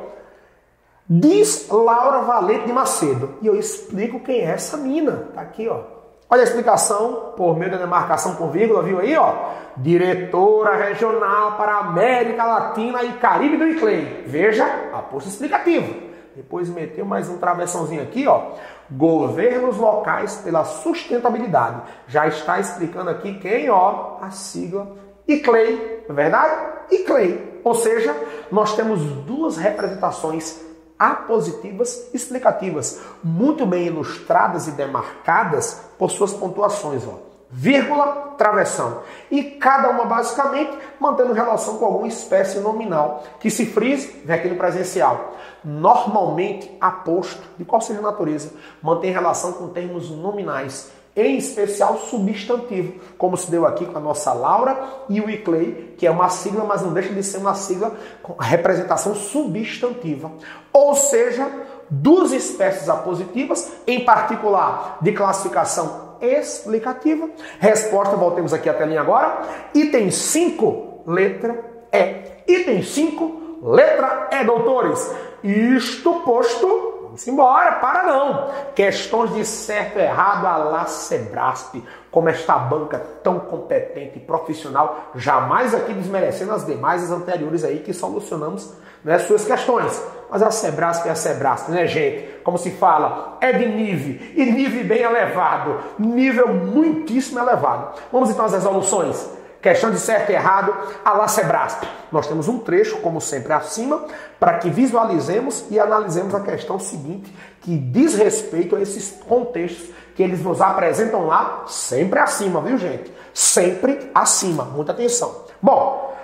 Speaker 1: Diz Laura Valente de Macedo. E eu explico quem é essa mina. Tá aqui, ó. Olha a explicação por meio da demarcação com vírgula, viu aí, ó? Diretora regional para a América Latina e Caribe do ICLEI. Veja, aposto explicativo. Depois meteu mais um travessãozinho aqui, ó. Governos locais pela sustentabilidade. Já está explicando aqui quem, ó, a sigla ICLEI, não é verdade? ICLEI. Ou seja, nós temos duas representações apositivas explicativas, muito bem ilustradas e demarcadas por suas pontuações, ó. Vírgula, travessão. E cada uma basicamente mantendo relação com alguma espécie nominal, que se frise, vem aqui no presencial. Normalmente, aposto, de qual seja a natureza, mantém relação com termos nominais, em especial substantivo, como se deu aqui com a nossa Laura e o ICLEI, que é uma sigla, mas não deixa de ser uma sigla com representação substantiva. Ou seja, duas espécies apositivas, em particular de classificação explicativa. Resposta, voltemos aqui à telinha agora. Item 5, letra E. Item 5, letra E, doutores. Isto posto, vamos embora, para não. Questões de certo e errado à la Sebrasp. Como esta banca tão competente e profissional, jamais aqui desmerecendo as demais, as anteriores aí que solucionamos, né, suas questões. Mas a Sebrasp é a Sebrasp, né, gente? Como se fala, é de nível, e nível bem elevado, nível muitíssimo elevado. Vamos então às resoluções. Questão de certo e errado, a la Sebrasp. Nós temos um trecho, como sempre, acima, para que visualizemos e analisemos a questão seguinte, que diz respeito a esses contextos que eles nos apresentam lá, sempre acima, viu, gente? Sempre acima. Muita atenção. Bom,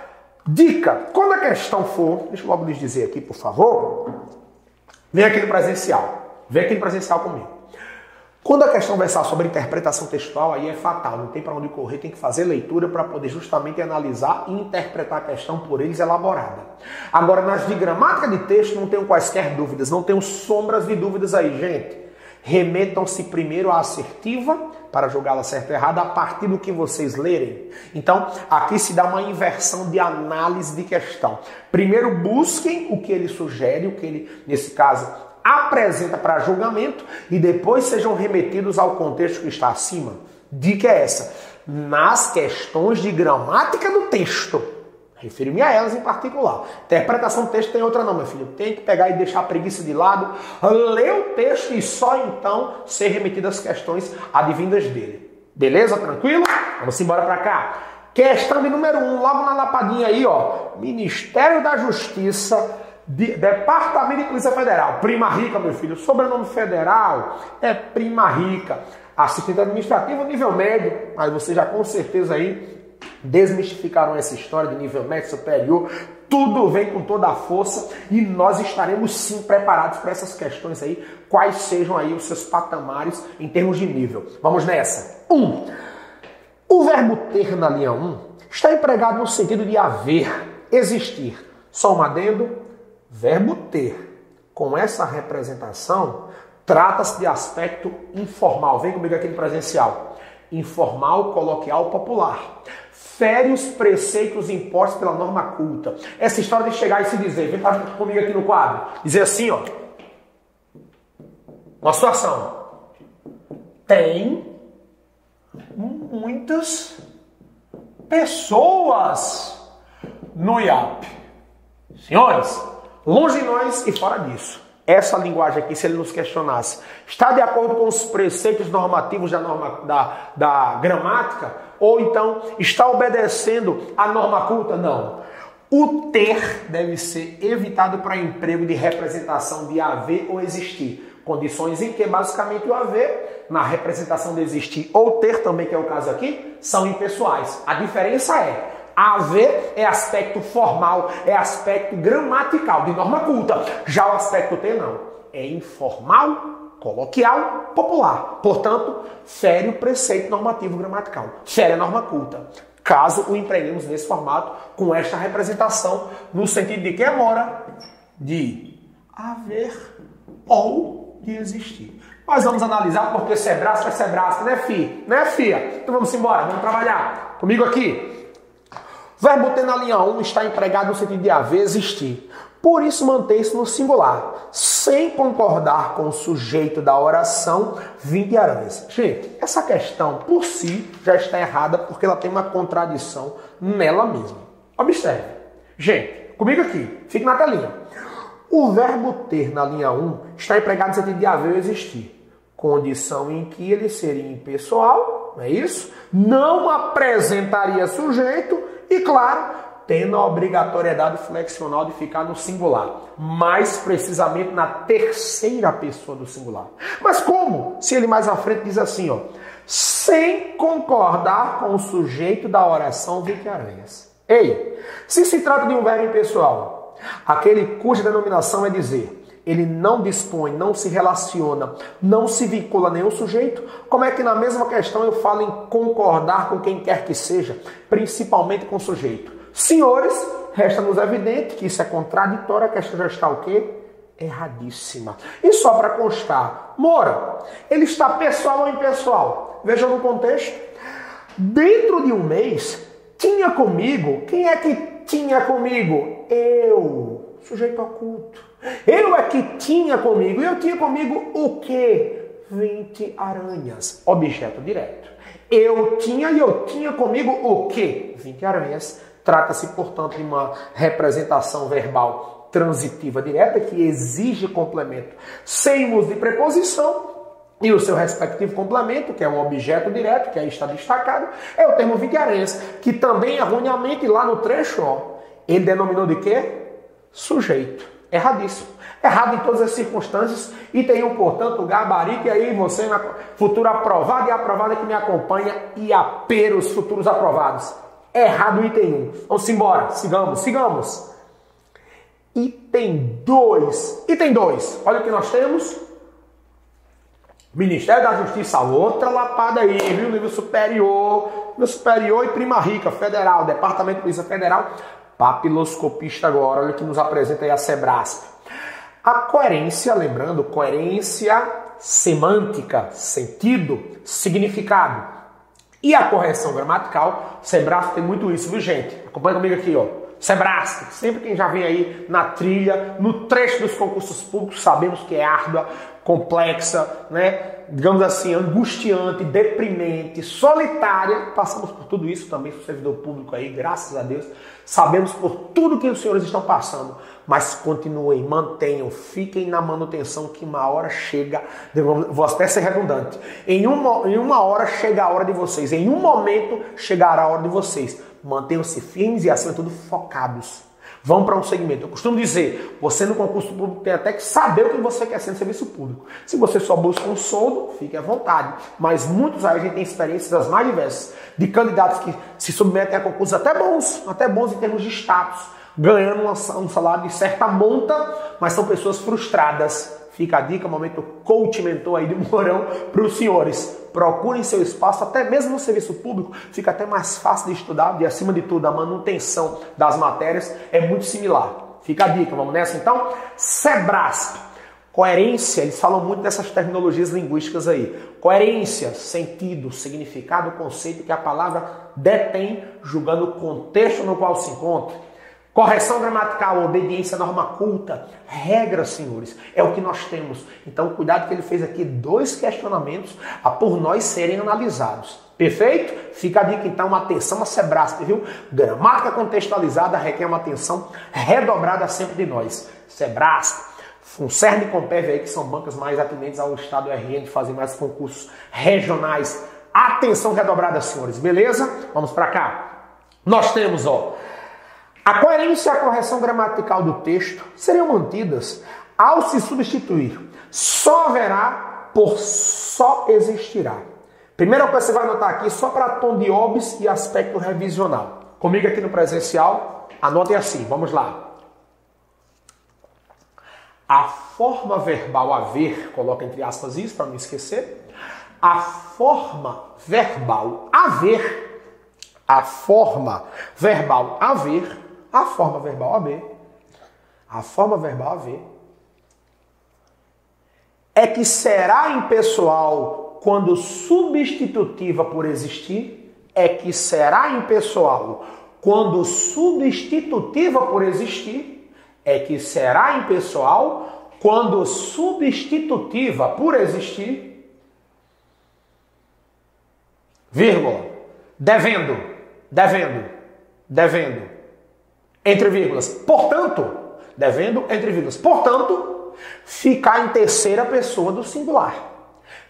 Speaker 1: dica. Quando a questão for... Deixa eu logo lhes dizer aqui, por favor. Vem aqui no presencial. Vem aqui no presencial comigo. Quando a questão versar sobre interpretação textual, aí é fatal. Não tem para onde correr, tem que fazer leitura para poder justamente analisar e interpretar a questão por eles elaborada. Agora, nas de gramática de texto, não tenho quaisquer dúvidas. Não tenho sombras de dúvidas aí, gente. Remetam-se primeiro à assertiva, para julgá-la certo ou errada, a partir do que vocês lerem. Então, aqui se dá uma inversão de análise de questão. Primeiro busquem o que ele sugere, o que ele, nesse caso, apresenta para julgamento, e depois sejam remetidos ao contexto que está acima. Dica é essa. Nas questões de gramática do texto, refiro-me a elas em particular. Interpretação do texto tem outra não, meu filho. Tem que pegar e deixar a preguiça de lado, ler o texto e só então ser remetido às questões advindas dele. Beleza? Tranquilo? Vamos embora para cá. Questão de número 1, logo na lapadinha aí, ó. Ministério da Justiça, Departamento de Polícia Federal. Prima Rica, meu filho. Sobrenome federal é Prima Rica. Assistente administrativo nível médio. Aí você já com certeza aí desmistificaram essa história de nível médio, superior. Tudo vem com toda a força e nós estaremos sim preparados para essas questões aí, quais sejam aí os seus patamares em termos de nível. Vamos nessa. 1. O verbo ter na linha 1 está empregado no sentido de haver, existir. Só um adendo. Verbo ter, com essa representação, trata-se de aspecto informal. Vem comigo aqui no presencial. Informal, coloquial, popular. Fere os preceitos impostos pela norma culta. Essa história de chegar e se dizer, vem comigo aqui no quadro, dizer assim, ó. Uma situação. Tem muitas pessoas no IAP. Senhores, longe de nós e fora disso. Essa linguagem aqui, se ele nos questionasse, está de acordo com os preceitos normativos da gramática? Ou então está obedecendo à norma culta? Não. O ter deve ser evitado para emprego de representação de haver ou existir. Condições em que basicamente o haver, na representação de existir ou ter também, que é o caso aqui, são impessoais. A diferença é: haver é aspecto formal, é aspecto gramatical, de norma culta. Já o aspecto ter não. É informal, coloquial, popular. Portanto, fere o preceito normativo gramatical. Fere a norma culta. Caso o empreguemos nesse formato, com esta representação, no sentido de que mora, de haver ou de existir. Nós vamos analisar porque Sebrasca é Sebrasca, né, fi? Né, fia? Então vamos embora, vamos trabalhar. Comigo aqui. Verbo ter na linha 1 está empregado no sentido de haver, existir. Por isso mantém-se no singular, sem concordar com o sujeito da oração 20 aranhas. Gente, essa questão por si já está errada porque ela tem uma contradição nela mesma. Observe. Gente, comigo aqui, fique na telinha. O verbo ter na linha 1 está empregado no sentido de haver ou existir. Condição em que ele seria impessoal, não é isso? Não apresentaria sujeito e, claro, tendo a obrigatoriedade flexional de ficar no singular. Mais precisamente na terceira pessoa do singular. Mas como? Se ele mais à frente diz assim, ó. Sem concordar com o sujeito da oração 20 aranhas. Ei, se se trata de um verbo impessoal, aquele cuja denominação é dizer, ele não dispõe, não se relaciona, não se vincula a nenhum sujeito, como é que na mesma questão eu falo em concordar com quem quer que seja, principalmente com o sujeito? Senhores, resta-nos evidente que isso é contraditório, a questão já está o quê? Erradíssima. E só para constar, Moura, ele está pessoal ou impessoal? Vejam no contexto. Dentro de um mês, tinha comigo, quem é que tinha comigo? Eu, sujeito oculto. Eu é que tinha comigo. E eu tinha comigo o quê? 20 aranhas. Objeto direto. Eu tinha comigo o quê? 20 aranhas. Trata-se, portanto, de uma representação verbal transitiva direta que exige complemento sem uso de preposição. E o seu respectivo complemento, que é um objeto direto, que aí está destacado, é o termo 20 aranhas, que também erroneamente lá no trecho, ó, ele denominou de quê? Sujeito. Erradíssimo. Errado em todas as circunstâncias. Item 1, portanto, gabarito. E aí você, futuro aprovado e aprovada que me acompanha, e aperos futuros aprovados. Errado o item 1. Vamos embora. Sigamos. Item 2. Item 2. Olha o que nós temos. Ministério da Justiça, outra lapada aí, viu? Nível superior e prima rica, federal, Departamento de Polícia Federal, papiloscopista agora, olha o que nos apresenta aí a Sebrasp. A coerência, lembrando, coerência semântica, sentido, significado. E a correção gramatical, Sebrasp tem muito isso, viu, gente? Acompanha comigo aqui, ó. Sebrasp, sempre quem já vem aí na trilha, no trecho dos concursos públicos, sabemos que é árdua, complexa, né? Digamos assim, angustiante, deprimente, solitária. Passamos por tudo isso também, sou servidor público aí, graças a Deus. Sabemos por tudo que os senhores estão passando, mas continuem, mantenham, fiquem na manutenção que uma hora chega, vou até ser redundante, em uma hora chega a hora de vocês, em um momento chegará a hora de vocês. Mantenham-se firmes e, acima de tudo, focados. Vão para um segmento. Eu costumo dizer, você no concurso público tem até que saber o que você quer ser no serviço público. Se você só busca um soldo, fique à vontade. Mas muitos aí a gente tem experiências das mais diversas, de candidatos que se submetem a concursos até bons em termos de status, ganhando um salário de certa monta, mas são pessoas frustradas. Fica a dica, momento coach mentor aí de Mourão para os senhores. Procurem seu espaço, até mesmo no serviço público, fica até mais fácil de estudar e, acima de tudo, a manutenção das matérias é muito similar. Fica a dica, vamos nessa então? Sebrasp, coerência, eles falam muito dessas terminologias linguísticas aí. Coerência, sentido, significado, conceito que a palavra detém, julgando o contexto no qual se encontra. Correção gramatical, obediência à norma culta, regras, senhores, é o que nós temos. Então, cuidado que ele fez aqui 2 questionamentos a por nós serem analisados. Perfeito? Fica a dica, então, atenção a Sebrasp, viu? Gramática contextualizada requer uma atenção redobrada sempre de nós. Sebrasp, Funcern e Compev aí, que são bancas mais atendentes ao Estado RN, de fazer mais concursos regionais. Atenção redobrada, senhores, beleza? Vamos para cá. Nós temos, ó, a coerência e a correção gramatical do texto seriam mantidas ao se substituir. Só haverá por só existirá. Primeira coisa que você vai anotar aqui, só para tom de óbice e aspecto revisional. Comigo aqui no presencial, anotem assim, vamos lá. A forma verbal haver, coloca entre aspas isso para não esquecer. A forma verbal haver, a forma verbal haver é que será impessoal quando substitutiva por existir, é que será impessoal quando substitutiva por existir, é que será impessoal quando substitutiva por existir, vírgula, devendo, entre vírgulas, portanto, devendo, entre vírgulas, portanto, ficar em terceira pessoa do singular.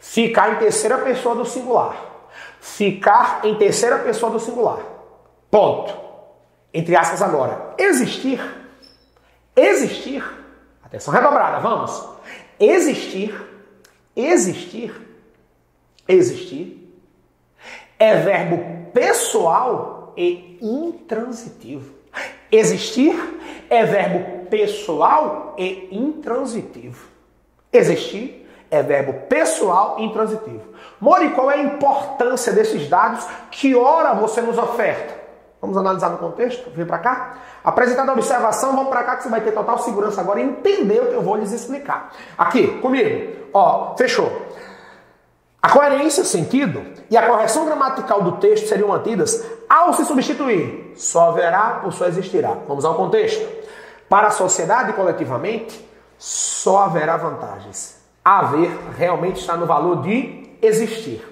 Speaker 1: Ficar em terceira pessoa do singular. Ficar em terceira pessoa do singular. Ponto. Entre aspas agora. Existir. Atenção redobrada, vamos. Existir é verbo pessoal e intransitivo. Existir é verbo pessoal e intransitivo. Existir é verbo pessoal e intransitivo. Mori, qual é a importância desses dados? Que hora você nos oferta? Vamos analisar no contexto? Vem para cá. Apresentada a observação, vamos para cá que você vai ter total segurança agora e entender o que eu vou lhes explicar. Aqui, comigo. Ó, fechou. A coerência, sentido, e a correção gramatical do texto seriam mantidas ao se substituir. Só haverá por só existirá. Vamos ao contexto. Para a sociedade coletivamente, só haverá vantagens. Haver realmente está no valor de existir.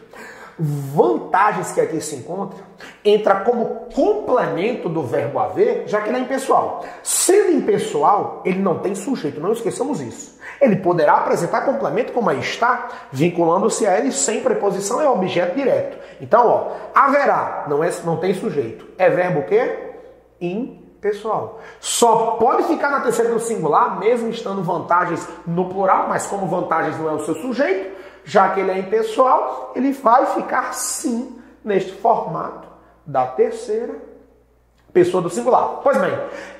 Speaker 1: Vantagens que aqui se encontram entra como complemento do verbo haver, já que ele é impessoal. Sendo impessoal, ele não tem sujeito, não esqueçamos isso. Ele poderá apresentar complemento como aí está, vinculando-se a ele sem preposição, é objeto direto. Então, ó, haverá, não tem sujeito. É verbo o quê? pessoal. Só pode ficar na terceira do singular, mesmo estando vantagens no plural, mas como vantagens não é o seu sujeito, já que ele é impessoal, ele vai ficar sim neste formato da terceira pessoa do singular. Pois bem,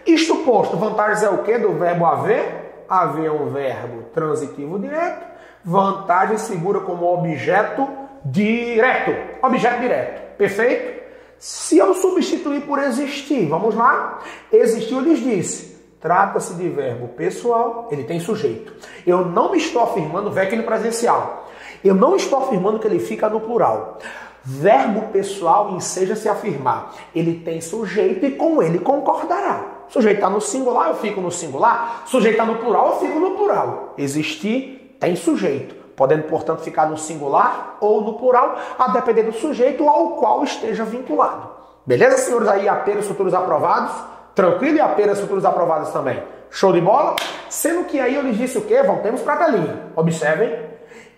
Speaker 1: isto posto, vantagens é o que do verbo haver? Haver é um verbo transitivo direto, vantagem segura como objeto direto. Objeto direto, perfeito? Se eu substituir por existir, vamos lá? Existir, eu lhes disse, trata-se de verbo pessoal, ele tem sujeito. Eu não estou afirmando verbo no presencial. Eu não estou afirmando que ele fica no plural. Verbo pessoal enseja se afirmar. Ele tem sujeito e com ele concordará. Sujeito está no singular, eu fico no singular. Sujeito está no plural, eu fico no plural. Existir tem sujeito, podendo, portanto, ficar no singular ou no plural, a depender do sujeito ao qual esteja vinculado. Beleza, senhores? Aí, apenas futuros aprovados. Tranquilo? E apenas futuros aprovados também. Show de bola? Sendo que aí eu lhes disse o quê? Voltemos para a telinha. Observem.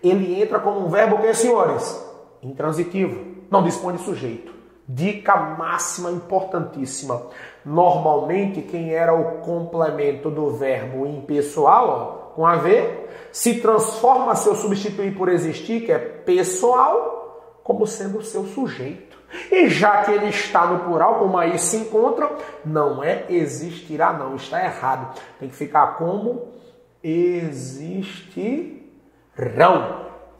Speaker 1: Ele entra como um verbo o quê, senhores? Intransitivo. Não dispõe de sujeito. Dica máxima importantíssima. Normalmente, quem era o complemento do verbo impessoal, ó, com haver, se transforma se eu substituir por existir, que é pessoal, como sendo o seu sujeito. E já que ele está no plural, como aí se encontra, não é existirá, não. Está errado. Tem que ficar como existirão.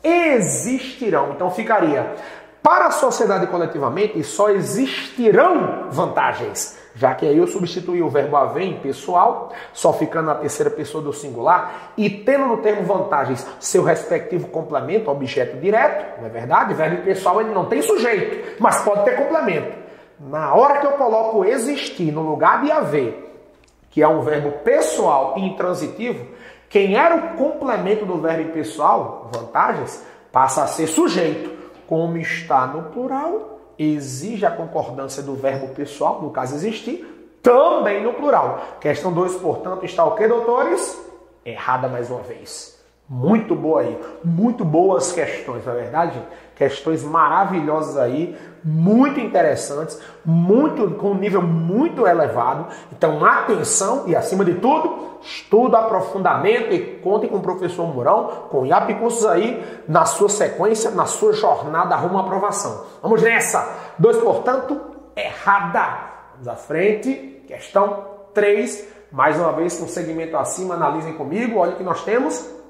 Speaker 1: Existirão. Então ficaria, para a sociedade coletivamente, só existirão vantagens. Já que aí eu substituí o verbo haver em pessoal, só ficando na terceira pessoa do singular, e tendo no termo vantagens seu respectivo complemento, objeto direto, não é verdade? Verbo impessoal ele não tem sujeito, mas pode ter complemento. Na hora que eu coloco existir no lugar de haver, que é um verbo pessoal e intransitivo, quem era o complemento do verbo impessoal, vantagens, passa a ser sujeito. Como está no plural, exige a concordância do verbo pessoal, no caso existir, também no plural. Questão 2, portanto, está o quê, doutores? Errada mais uma vez. Muito boa aí. Muito boas questões, não é verdade, gente? Questões maravilhosas aí, muito interessantes, com um nível muito elevado. Então, atenção e, acima de tudo, estudo, aprofundamento e contem com o professor Mourão, com o IAP Cursos aí, na sua sequência, na sua jornada rumo à aprovação. Vamos nessa! 2, portanto, errada. Vamos à frente. Questão 3. Mais uma vez, com o segmento acima, analisem comigo. Olha o que nós temos.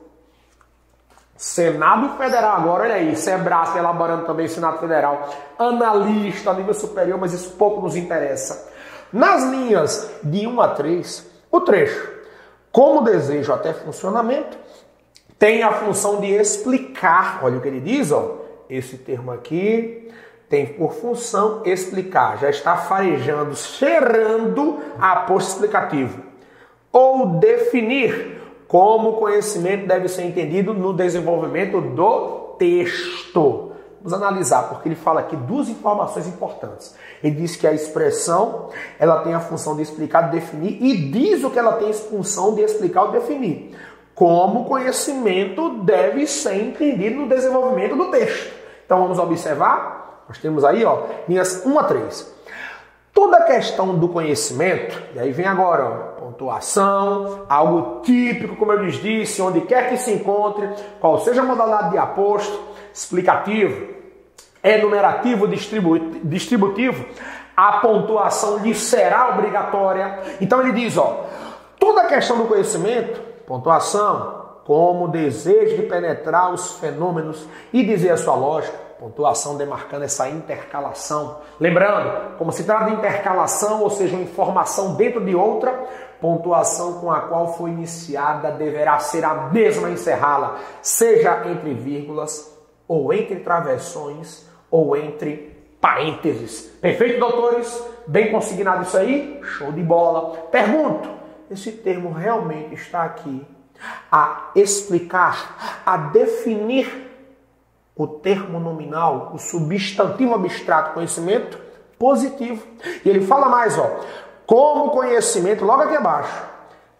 Speaker 1: Senado Federal agora, olha aí, Sebrasp elaborando também o Senado Federal, analista a nível superior, mas isso pouco nos interessa. Nas linhas de 1 a 3, o trecho, como desejo até funcionamento, tem a função de explicar, olha o que ele diz, ó, esse termo aqui tem por função explicar, já está farejando, cheirando a aposto explicativo, ou definir, como o conhecimento deve ser entendido no desenvolvimento do texto. Vamos analisar, porque ele fala aqui 2 informações importantes. Ele diz que a expressão ela tem a função de explicar, de definir, e diz o que ela tem a função de explicar ou definir. Como o conhecimento deve ser entendido no desenvolvimento do texto. Então vamos observar. Nós temos aí, ó, linhas 1 a 3. Toda a questão do conhecimento, e aí vem agora, ó, pontuação, algo típico, como eu lhes disse, onde quer que se encontre, qual seja a modalidade de aposto, explicativo, enumerativo, distributivo, a pontuação lhe será obrigatória. Então ele diz, ó, toda a questão do conhecimento, pontuação, como desejo de penetrar os fenômenos e dizer a sua lógica, pontuação demarcando essa intercalação. Lembrando, como se trata de intercalação, ou seja, uma informação dentro de outra, pontuação com a qual foi iniciada deverá ser a mesma encerrá-la, seja entre vírgulas, ou entre travessões, ou entre parênteses. Perfeito, doutores? Bem consignado isso aí? Show de bola. Pergunto, esse termo realmente está aqui a explicar, a definir o termo nominal, o substantivo abstrato conhecimento? Positivo. E ele fala mais, ó, como conhecimento, logo aqui abaixo,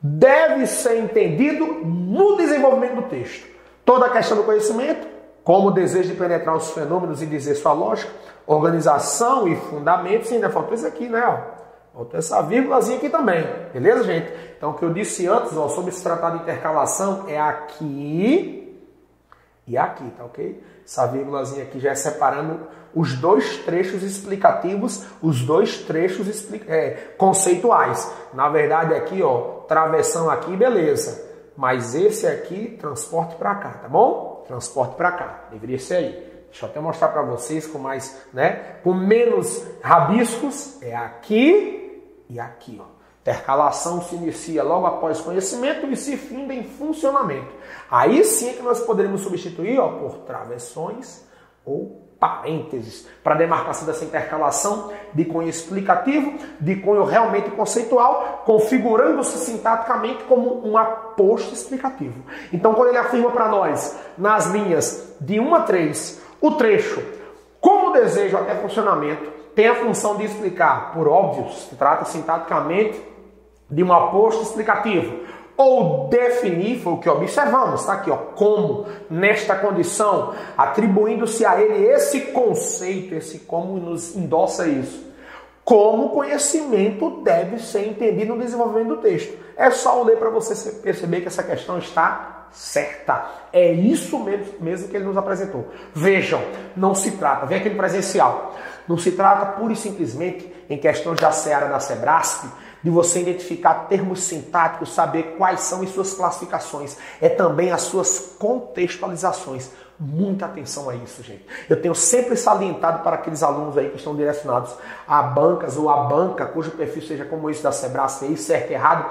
Speaker 1: deve ser entendido no desenvolvimento do texto. Toda a questão do conhecimento, como o desejo de penetrar os fenômenos e dizer sua lógica, organização e fundamentos, ainda faltou isso aqui, né? Ó. Faltou essa vírgulazinha aqui também, beleza, gente? Então, o que eu disse antes, ó, sobre se tratar de intercalação, é aqui e aqui, tá ok? Essa vírgulazinha aqui já é separando os dois trechos explicativos, os dois trechos conceituais. Na verdade, aqui, ó, travessão aqui, beleza. Mas esse aqui, transporte para cá, tá bom? Transporte para cá, deveria ser aí. Deixa eu até mostrar para vocês com mais, né? Com menos rabiscos, é aqui e aqui, ó. Intercalação se inicia logo após conhecimento e se finda em funcionamento. Aí sim é que nós poderemos substituir, ó, por travessões ou parênteses para demarcação dessa intercalação de cunho explicativo, de cunho realmente conceitual, configurando-se sintaticamente como um aposto explicativo. Então, quando ele afirma para nós, nas linhas de 1 a 3, o trecho, como desejo até funcionamento, tem a função de explicar, por óbvio, se trata sintaticamente de um aposto explicativo, ou definir, foi o que observamos, tá aqui, ó, como, nesta condição, atribuindo-se a ele esse conceito, esse como nos endossa isso. Como o conhecimento deve ser entendido no desenvolvimento do texto. É só ler para você perceber que essa questão está certa. É isso mesmo que ele nos apresentou. Vejam, não se trata, vem aqui no presencial, não se trata pura e simplesmente, em questões da seara da Sebrasp, de você identificar termos sintáticos, saber quais são as suas classificações, é também as suas contextualizações. Muita atenção a isso, gente. Eu tenho sempre salientado para aqueles alunos aí que estão direcionados a bancas ou a banca, cujo perfil seja como esse da Sebrasp, aí, certo e errado,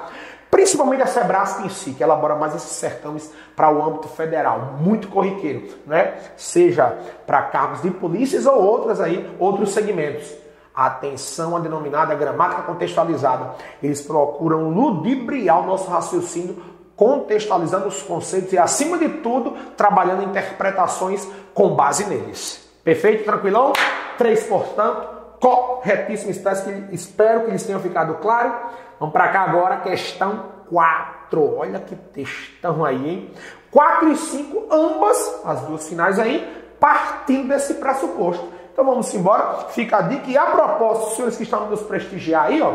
Speaker 1: principalmente a Sebrasp em si, que elabora mais esses certames para o âmbito federal, muito corriqueiro, né? Seja para cargos de polícias ou outros segmentos. Atenção à denominada gramática contextualizada. Eles procuram ludibriar o nosso raciocínio, contextualizando os conceitos e, acima de tudo, trabalhando interpretações com base neles. Perfeito? Tranquilão? 3, portanto, corretíssimo. Espero que eles tenham ficado claro. Vamos para cá agora, questão 4. Olha que textão aí, hein? 4 e 5, ambas, as duas finais aí, partindo desse pressuposto. Então vamos embora, fica a dica. E a propósito, os senhores que estão nos prestigiar aí, ó,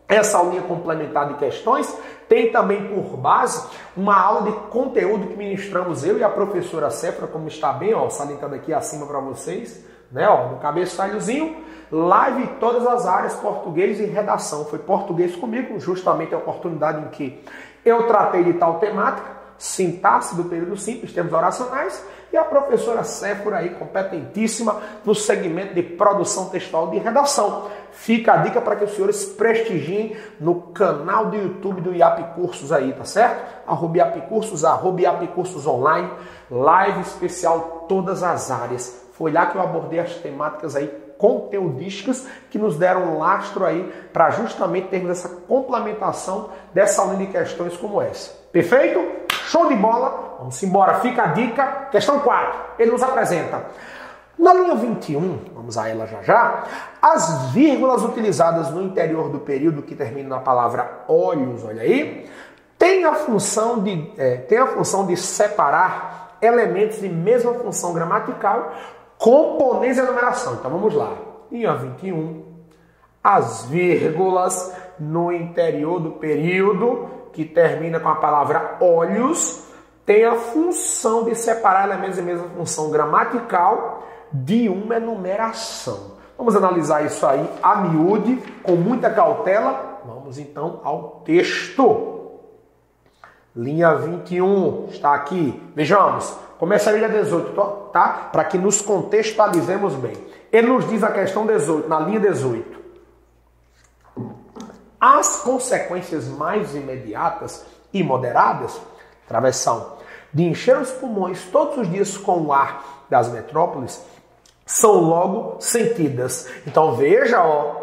Speaker 1: essa aulinha complementar de questões, tem também por base uma aula de conteúdo que ministramos eu e a professora Séfora, como está bem, ó, salientando aqui acima para vocês, né, ó, no cabeçalhozinho, live em todas as áreas, português e redação. Foi português comigo, justamente a oportunidade em que eu tratei de tal temática, sintaxe do período simples, termos oracionais, e a professora Séfora aí, competentíssima no segmento de produção textual de redação. Fica a dica para que os senhores prestigiem no canal do YouTube do IAP Cursos aí, tá certo? @IAP Cursos, @IAP Cursos Online, live especial todas as áreas. Foi lá que eu abordei as temáticas aí conteudísticas que nos deram lastro aí para justamente termos essa complementação dessa aula de questões como essa. Perfeito? Show de bola! Vamos embora, fica a dica. Questão 4. Ele nos apresenta. Na linha 21, vamos a ela já já, as vírgulas utilizadas no interior do período que termina na palavra olhos, olha aí, tem a função de separar elementos de mesma função gramatical, componentes da numeração. Então vamos lá. Linha 21, as vírgulas no interior do período que termina com a palavra olhos, tem a função de separar elementos de mesma função gramatical de uma enumeração. Vamos analisar isso aí a miúde, com muita cautela. Vamos então ao texto. Linha 21 está aqui. Vejamos. Começa a linha 18, tá? Para que nos contextualizemos bem. Ele nos diz a questão 18, na linha 18. As consequências mais imediatas e moderadas, travessão, de encher os pulmões todos os dias com o ar das metrópoles, são logo sentidas. Então veja, ó,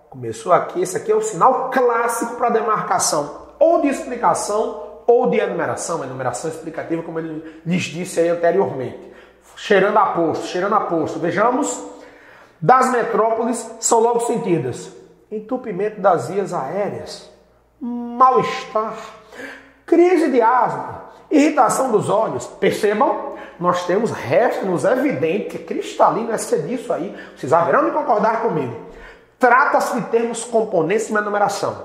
Speaker 1: começou aqui, esse aqui é o sinal clássico para demarcação, ou de explicação, ou de enumeração explicativa, como ele lhes disse aí anteriormente. Cheirando a posto. Vejamos, das metrópoles são logo sentidas. Entupimento das vias aéreas, mal-estar, crise de asma, irritação dos olhos. Percebam, nós temos restos evidente, cristalino, é disso aí. Vocês haverão de concordar comigo. Trata-se de termos componentes de uma enumeração,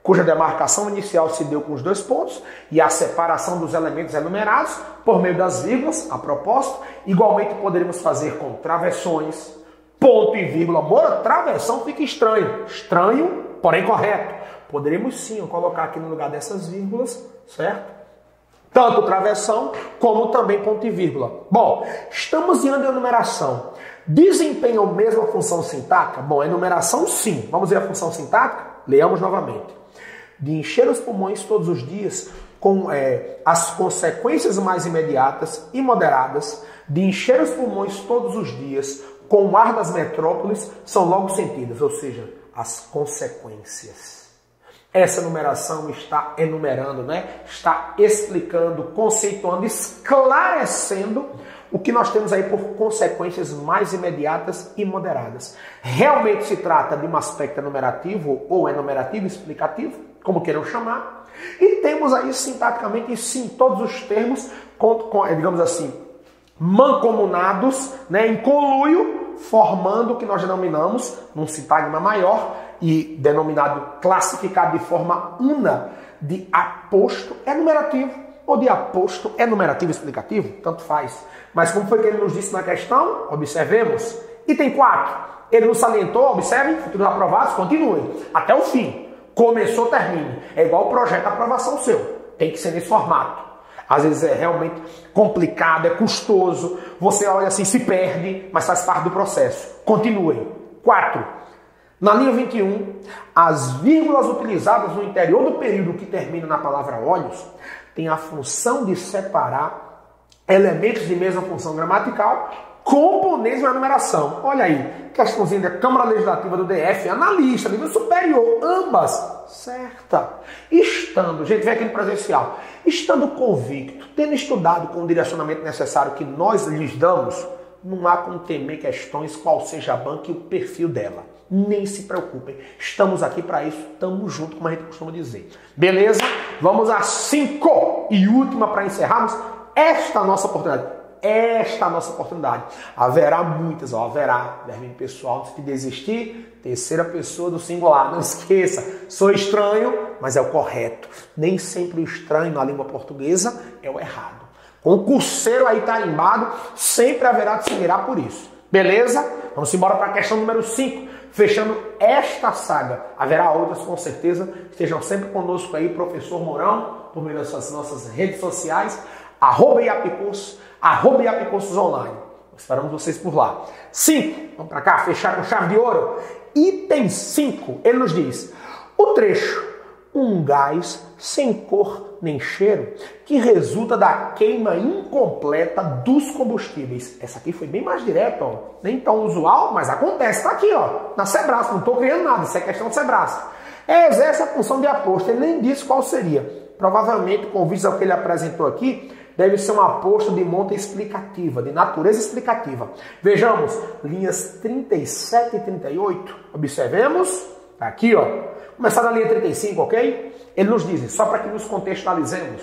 Speaker 1: cuja demarcação inicial se deu com os 2 pontos e a separação dos elementos enumerados por meio das vírgulas, a propósito. Igualmente poderíamos fazer com travessões, ponto e vírgula. Amor, travessão fica estranho. Estranho, porém correto. Poderíamos sim colocar aqui no lugar dessas vírgulas, certo? Tanto travessão como também ponto e vírgula. Bom, estamos diante da enumeração. Desempenham a mesma função sintática? Bom, enumeração sim. Vamos ver a função sintática? Leamos novamente. De encher os pulmões todos os dias com as consequências mais imediatas e moderadas, de encher os pulmões todos os dias com o ar das metrópoles são logo sentidas, ou seja, as consequências. Essa enumeração está enumerando, né? Está explicando, conceituando, esclarecendo o que nós temos aí por consequências mais imediatas e moderadas. Realmente se trata de um aspecto enumerativo ou enumerativo explicativo, como queiram chamar. E temos aí sintaticamente, sim, todos os termos, digamos assim, mancomunados, né, em conluio, formando o que nós denominamos, num sintagma maior e denominado, classificado de forma una, de aposto enumerativo ou de aposto enumerativo explicativo, tanto faz. Mas como foi que ele nos disse na questão? Observemos. Item 4. Ele nos salientou, observem, futuros aprovados, continuem, até o fim. Começou, termine. É igual o projeto de aprovação seu. Tem que ser nesse formato. Às vezes é realmente complicado, é custoso. Você olha assim, se perde, mas faz parte do processo. Continuem. 4. Na linha 21, as vírgulas utilizadas no interior do período que termina na palavra olhos têm a função de separar elementos de mesma função gramatical, componentes de uma numeração. Olha aí, questãozinha da Câmara Legislativa do DF, analista, nível superior, ambas, certa. Estando, gente, vem aqui no presencial, estando convicto, tendo estudado com o direcionamento necessário que nós lhes damos, não há como temer questões qual seja a banca e o perfil dela. Nem se preocupem, estamos aqui para isso, estamos juntos, como a gente costuma dizer. Beleza? Vamos à 5 e última para encerrarmos esta nossa oportunidade. Esta nossa oportunidade. Haverá muitas, haverá, verbo pessoal, se desistir, terceira pessoa do singular. Não esqueça, sou estranho, mas é o correto. Nem sempre o estranho na língua portuguesa é o errado. Concurseiro aí tarimbado, sempre haverá de se virar por isso. Beleza? Vamos embora para a questão número 5. Fechando esta saga. Haverá outras com certeza. Estejam sempre conosco aí, professor Mourão, por meio das nossas redes sociais, @iapcursos, @iapcursos online. Esperamos vocês por lá. 5. Vamos para cá, fechar com chave de ouro. Item 5. Ele nos diz: o trecho um gás sem cor nem cheiro que resulta da queima incompleta dos combustíveis. Essa aqui foi bem mais direta, ó. Nem tão usual, mas acontece. Tá aqui, ó, na Sebrasp. Não estou criando nada, isso é questão de Sebrasp. Exerce a função de aposto. Ele nem disse qual seria. Provavelmente, com vista ao que ele apresentou aqui, deve ser um aposto de monta explicativa, de natureza explicativa. Vejamos, linhas 37 e 38. Observemos. Tá aqui, ó. Começar na linha 35, ok? Ele nos diz, só para que nos contextualizemos,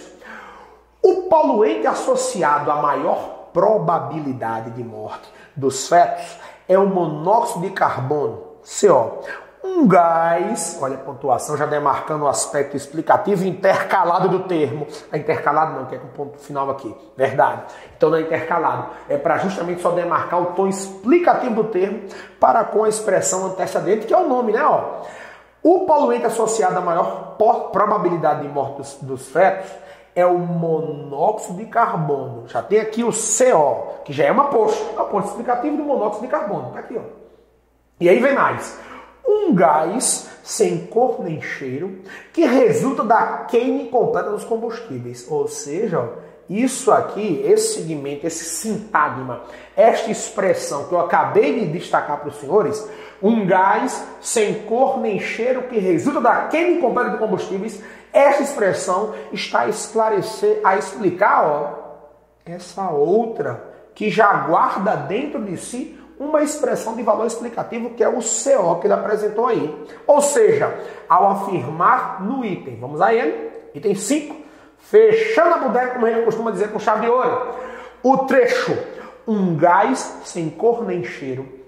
Speaker 1: o poluente associado à maior probabilidade de morte dos fetos é o monóxido de carbono, CO. Um gás, olha a pontuação já demarcando o aspecto explicativo intercalado do termo. A intercalado não, que é com ponto final aqui, verdade. Então não é intercalado, é para justamente só demarcar o tom explicativo do termo para com a expressão antecedente, que é o nome, né? Ó. O poluente associado à maior probabilidade de morte dos fetos é o monóxido de carbono. Já tem aqui o CO, que já é uma aposto explicativo do monóxido de carbono. Tá aqui, ó. E aí vem mais. Um gás sem cor nem cheiro que resulta da queima incompleta dos combustíveis. Ou seja, ó, isso aqui, esse segmento, esse sintagma, esta expressão que eu acabei de destacar para os senhores, um gás sem cor nem cheiro que resulta da queima incompleta de combustíveis, esta expressão está a esclarecer, a explicar, ó, essa outra que já guarda dentro de si uma expressão de valor explicativo que é o CO que ele apresentou aí. Ou seja, ao afirmar no item, vamos a ele, item 5, fechando a bodega, como a gente costuma dizer com chave de ouro, o trecho, um gás sem cor nem cheiro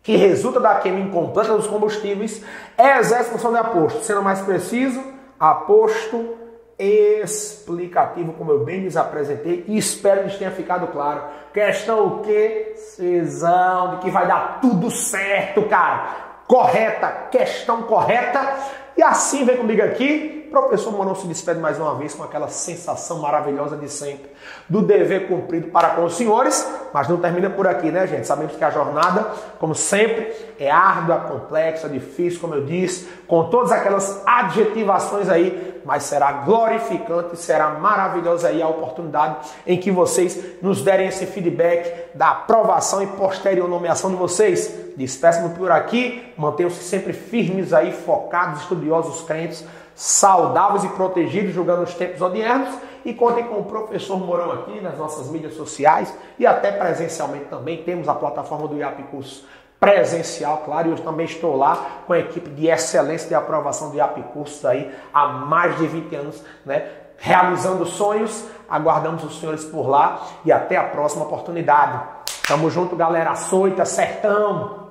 Speaker 1: que resulta da queima incompleta dos combustíveis, exerce função de aposto. Sendo mais preciso, aposto explicativo, como eu bem lhes apresentei, e espero que lhes tenha ficado claro. Questão o quê? Cesão, de que vai dar tudo certo, cara. Correta, questão correta. E assim vem comigo aqui. O professor Mourão se despede mais uma vez com aquela sensação maravilhosa de sempre, do dever cumprido para com os senhores, mas não termina por aqui, né, gente? Sabemos que a jornada, como sempre, é árdua, complexa, difícil, como eu disse, com todas aquelas adjetivações aí, mas será glorificante, será maravilhosa aí a oportunidade em que vocês nos derem esse feedback da aprovação e posterior nomeação de vocês. Despeço-me por aqui, mantenham-se sempre firmes aí, focados, estudiosos, crentes, saudáveis e protegidos, julgando os tempos odiernos, e contem com o professor Mourão aqui nas nossas mídias sociais e até presencialmente também. Temos a plataforma do IAP Cursos presencial, claro, e eu também estou lá com a equipe de excelência de aprovação do IAP Cursos aí há mais de 20 anos, né? Realizando sonhos. Aguardamos os senhores por lá e até a próxima oportunidade. Tamo junto, galera. Açoita, sertão!